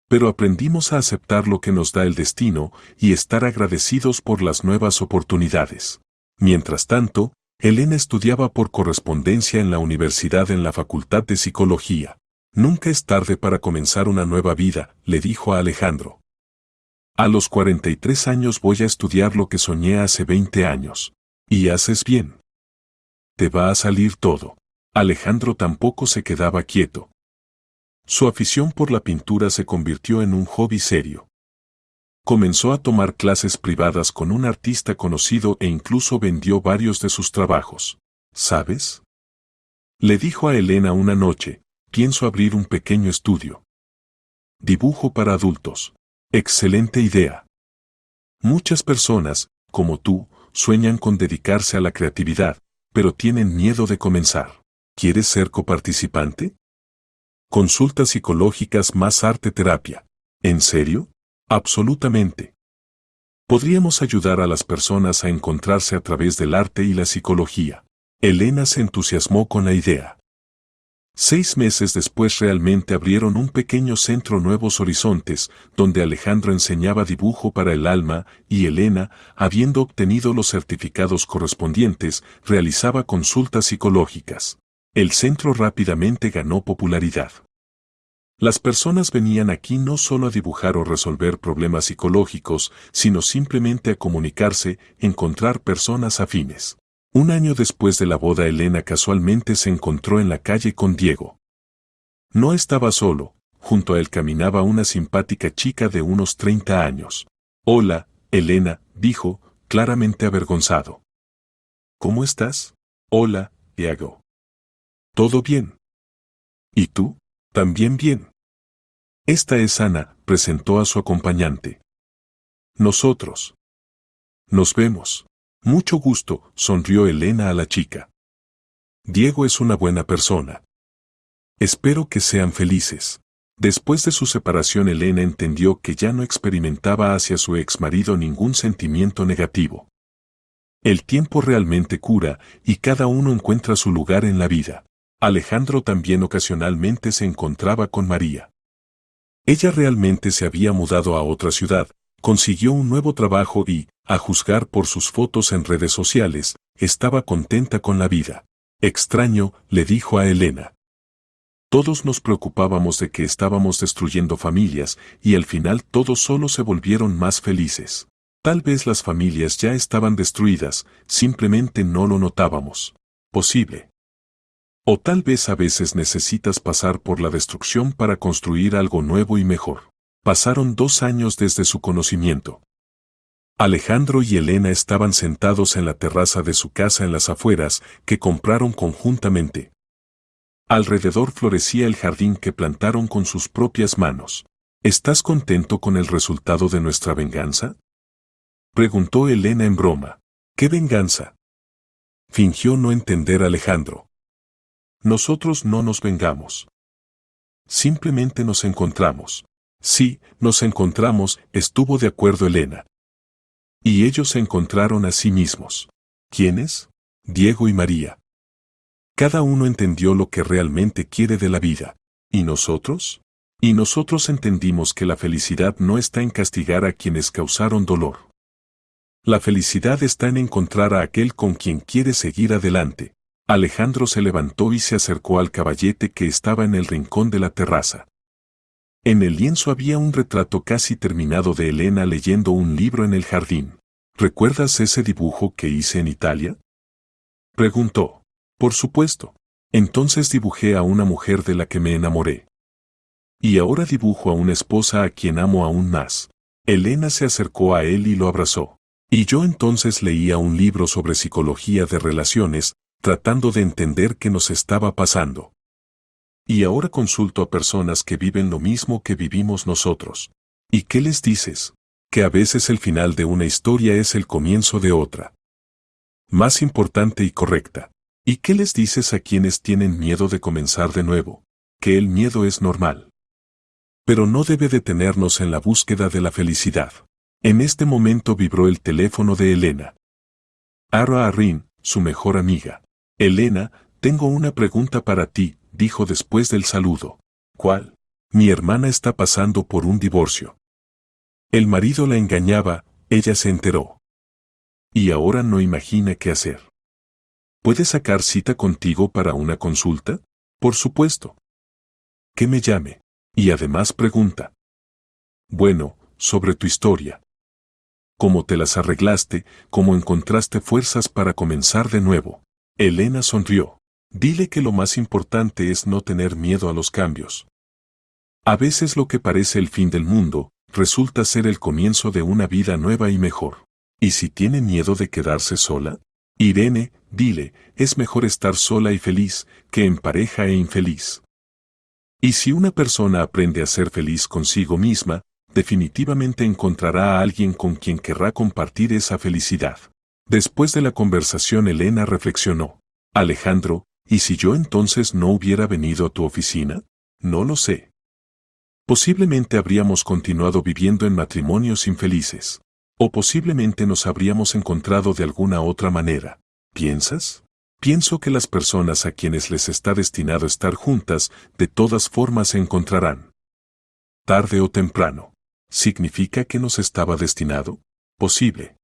Speaker 1: Pero aprendimos a aceptar lo que nos da el destino y estar agradecidos por las nuevas oportunidades. Mientras tanto, Elena estudiaba por correspondencia en la universidad en la Facultad de Psicología. Nunca es tarde para comenzar una nueva vida, le dijo a Alejandro. A los 43 años voy a estudiar lo que soñé hace 20 años. Y haces bien. Te va a salir todo. Alejandro tampoco se quedaba quieto. Su afición por la pintura se convirtió en un hobby serio. Comenzó a tomar clases privadas con un artista conocido e incluso vendió varios de sus trabajos. ¿Sabes? Le dijo a Elena una noche, pienso abrir un pequeño estudio. Dibujo para adultos. Excelente idea. Muchas personas, como tú, sueñan con dedicarse a la creatividad, pero tienen miedo de comenzar. ¿Quieres ser coparticipante? Consultas psicológicas más arte terapia. ¿En serio? Absolutamente. Podríamos ayudar a las personas a encontrarse a través del arte y la psicología. Elena se entusiasmó con la idea. 6 meses después realmente abrieron un pequeño centro Nuevos Horizontes, donde Alejandro enseñaba dibujo para el alma y Elena, habiendo obtenido los certificados correspondientes, realizaba consultas psicológicas. El centro rápidamente ganó popularidad. Las personas venían aquí no solo a dibujar o resolver problemas psicológicos, sino simplemente a comunicarse, encontrar personas afines. Un año después de la boda Elena casualmente se encontró en la calle con Diego. No estaba solo, junto a él caminaba una simpática chica de unos 30 años. Hola, Elena, dijo, claramente avergonzado. ¿Cómo estás? Hola, Diego. ¿Todo bien? ¿Y tú? También bien. Esta es Ana, presentó a su acompañante. Nosotros. Nos vemos. Mucho gusto, sonrió Elena a la chica. Diego es una buena persona. Espero que sean felices. Después de su separación Elena entendió que ya no experimentaba hacia su exmarido ningún sentimiento negativo. El tiempo realmente cura y cada uno encuentra su lugar en la vida. Alejandro también ocasionalmente se encontraba con María. Ella realmente se había mudado a otra ciudad, consiguió un nuevo trabajo y, a juzgar por sus fotos en redes sociales, estaba contenta con la vida. Extraño, le dijo a Elena. Todos nos preocupábamos de que estábamos destruyendo familias y al final todos solo se volvieron más felices. Tal vez las familias ya estaban destruidas, simplemente no lo notábamos. Posible. O tal vez a veces necesitas pasar por la destrucción para construir algo nuevo y mejor. Pasaron 2 años desde su conocimiento. Alejandro y Elena estaban sentados en la terraza de su casa en las afueras, que compraron conjuntamente. Alrededor florecía el jardín que plantaron con sus propias manos. ¿Estás contento con el resultado de nuestra venganza? Preguntó Elena en broma. ¿Qué venganza? Fingió no entender Alejandro. Nosotros no nos vengamos. Simplemente nos encontramos. Sí, nos encontramos, estuvo de acuerdo Elena. Y ellos se encontraron a sí mismos. ¿Quiénes? Diego y María. Cada uno entendió lo que realmente quiere de la vida. ¿Y nosotros? Y nosotros entendimos que la felicidad no está en castigar a quienes causaron dolor. La felicidad está en encontrar a aquel con quien quiere seguir adelante. Alejandro se levantó y se acercó al caballete que estaba en el rincón de la terraza. En el lienzo había un retrato casi terminado de Elena leyendo un libro en el jardín. ¿Recuerdas ese dibujo que hice en Italia? Preguntó. Por supuesto. Entonces dibujé a una mujer de la que me enamoré. Y ahora dibujo a una esposa a quien amo aún más. Elena se acercó a él y lo abrazó. Y yo entonces leía un libro sobre psicología de relaciones, tratando de entender qué nos estaba pasando. Y ahora consulto a personas que viven lo mismo que vivimos nosotros. ¿Y qué les dices? Que a veces el final de una historia es el comienzo de otra. Más importante y correcta. ¿Y qué les dices a quienes tienen miedo de comenzar de nuevo? Que el miedo es normal. Pero no debe detenernos en la búsqueda de la felicidad. En este momento vibró el teléfono de Elena. Ara Arrin, su mejor amiga. Elena, tengo una pregunta para ti, dijo después del saludo. ¿Cuál? Mi hermana está pasando por un divorcio. El marido la engañaba, ella se enteró. Y ahora no imagina qué hacer. ¿Puede sacar cita contigo para una consulta? Por supuesto. Que me llame. Y además pregunta. Bueno, sobre tu historia. ¿Cómo te las arreglaste? ¿Cómo encontraste fuerzas para comenzar de nuevo? Elena sonrió. Dile que lo más importante es no tener miedo a los cambios. A veces lo que parece el fin del mundo, resulta ser el comienzo de una vida nueva y mejor. ¿Y si tiene miedo de quedarse sola? Irene, dile, es mejor estar sola y feliz, que en pareja e infeliz. Y si una persona aprende a ser feliz consigo misma, definitivamente encontrará a alguien con quien querrá compartir esa felicidad. Después de la conversación Elena reflexionó. Alejandro, ¿y si yo entonces no hubiera venido a tu oficina? No lo sé. Posiblemente habríamos continuado viviendo en matrimonios infelices. O posiblemente nos habríamos encontrado de alguna otra manera. ¿Piensas? Pienso que las personas a quienes les está destinado estar juntas, de todas formas se encontrarán. Tarde o temprano. ¿Significa que nos estaba destinado? Posible.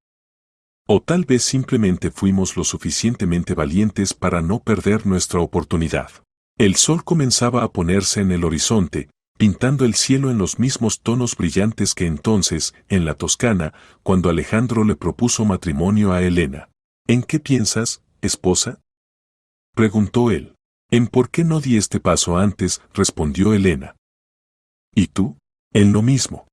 Speaker 1: O tal vez simplemente fuimos lo suficientemente valientes para no perder nuestra oportunidad. El sol comenzaba a ponerse en el horizonte, pintando el cielo en los mismos tonos brillantes que entonces, en la Toscana, cuando Alejandro le propuso matrimonio a Elena. ¿En qué piensas, esposa? Preguntó él. ¿En por qué no di este paso antes? Respondió Elena. ¿Y tú? En lo mismo.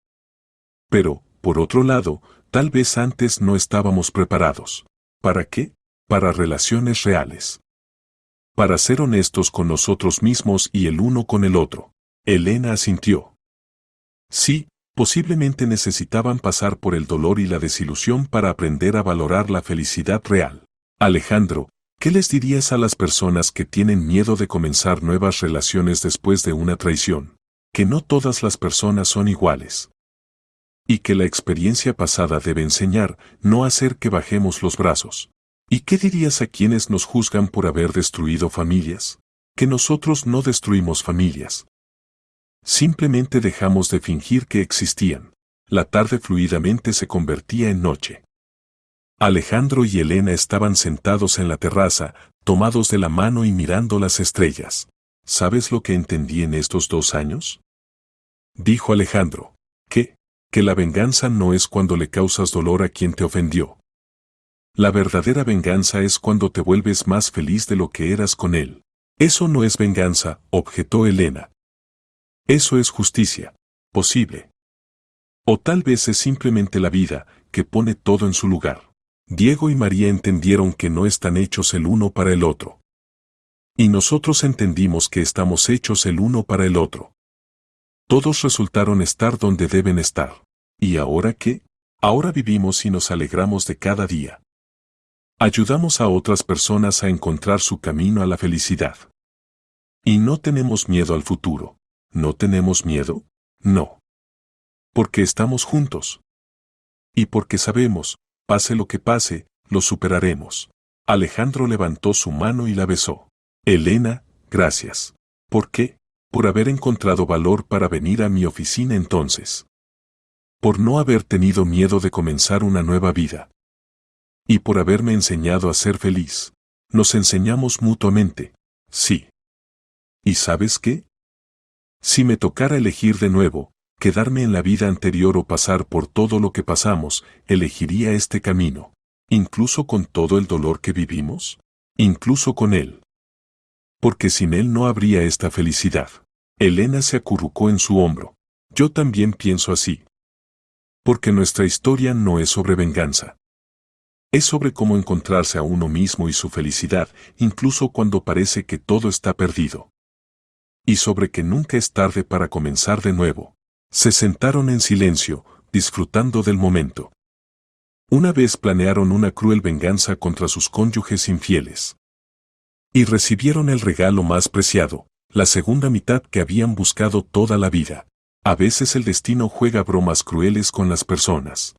Speaker 1: Pero, por otro lado, tal vez antes no estábamos preparados. ¿Para qué? Para relaciones reales. Para ser honestos con nosotros mismos y el uno con el otro. Elena asintió. Sí, posiblemente necesitaban pasar por el dolor y la desilusión para aprender a valorar la felicidad real. Alejandro, ¿qué les dirías a las personas que tienen miedo de comenzar nuevas relaciones después de una traición? Que no todas las personas son iguales. Y que la experiencia pasada debe enseñar, no hacer que bajemos los brazos. ¿Y qué dirías a quienes nos juzgan por haber destruido familias? Que nosotros no destruimos familias. Simplemente dejamos de fingir que existían. La tarde fluidamente se convertía en noche. Alejandro y Elena estaban sentados en la terraza, tomados de la mano y mirando las estrellas. ¿Sabes lo que entendí en estos 2 años? Dijo Alejandro. ¿Qué? Que la venganza no es cuando le causas dolor a quien te ofendió. La verdadera venganza es cuando te vuelves más feliz de lo que eras con él. Eso no es venganza, objetó Elena. Eso es justicia. Posible. O tal vez es simplemente la vida, que pone todo en su lugar. Diego y María entendieron que no están hechos el uno para el otro. Y nosotros entendimos que estamos hechos el uno para el otro. Todos resultaron estar donde deben estar. ¿Y ahora qué? Ahora vivimos y nos alegramos de cada día. Ayudamos a otras personas a encontrar su camino a la felicidad. Y no tenemos miedo al futuro. ¿No tenemos miedo? No. Porque estamos juntos. Y porque sabemos, pase lo que pase, lo superaremos. Alejandro levantó su mano y la besó. Elena, gracias. ¿Por qué? Por haber encontrado valor para venir a mi oficina entonces. Por no haber tenido miedo de comenzar una nueva vida. Y por haberme enseñado a ser feliz. Nos enseñamos mutuamente. Sí. ¿Y sabes qué? Si me tocara elegir de nuevo, quedarme en la vida anterior o pasar por todo lo que pasamos, elegiría este camino. Incluso con todo el dolor que vivimos. Incluso con él. Porque sin él no habría esta felicidad. Elena se acurrucó en su hombro. Yo también pienso así. Porque nuestra historia no es sobre venganza. Es sobre cómo encontrarse a uno mismo y su felicidad, incluso cuando parece que todo está perdido. Y sobre que nunca es tarde para comenzar de nuevo. Se sentaron en silencio, disfrutando del momento. Una vez planearon una cruel venganza contra sus cónyuges infieles. Y recibieron el regalo más preciado, la segunda mitad que habían buscado toda la vida. A veces el destino juega bromas crueles con las personas.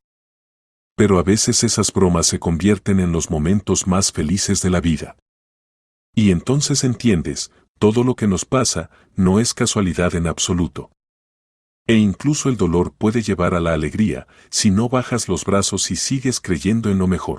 Speaker 1: Pero a veces esas bromas se convierten en los momentos más felices de la vida. Y entonces entiendes, todo lo que nos pasa no es casualidad en absoluto. E incluso el dolor puede llevar a la alegría si no bajas los brazos y sigues creyendo en lo mejor.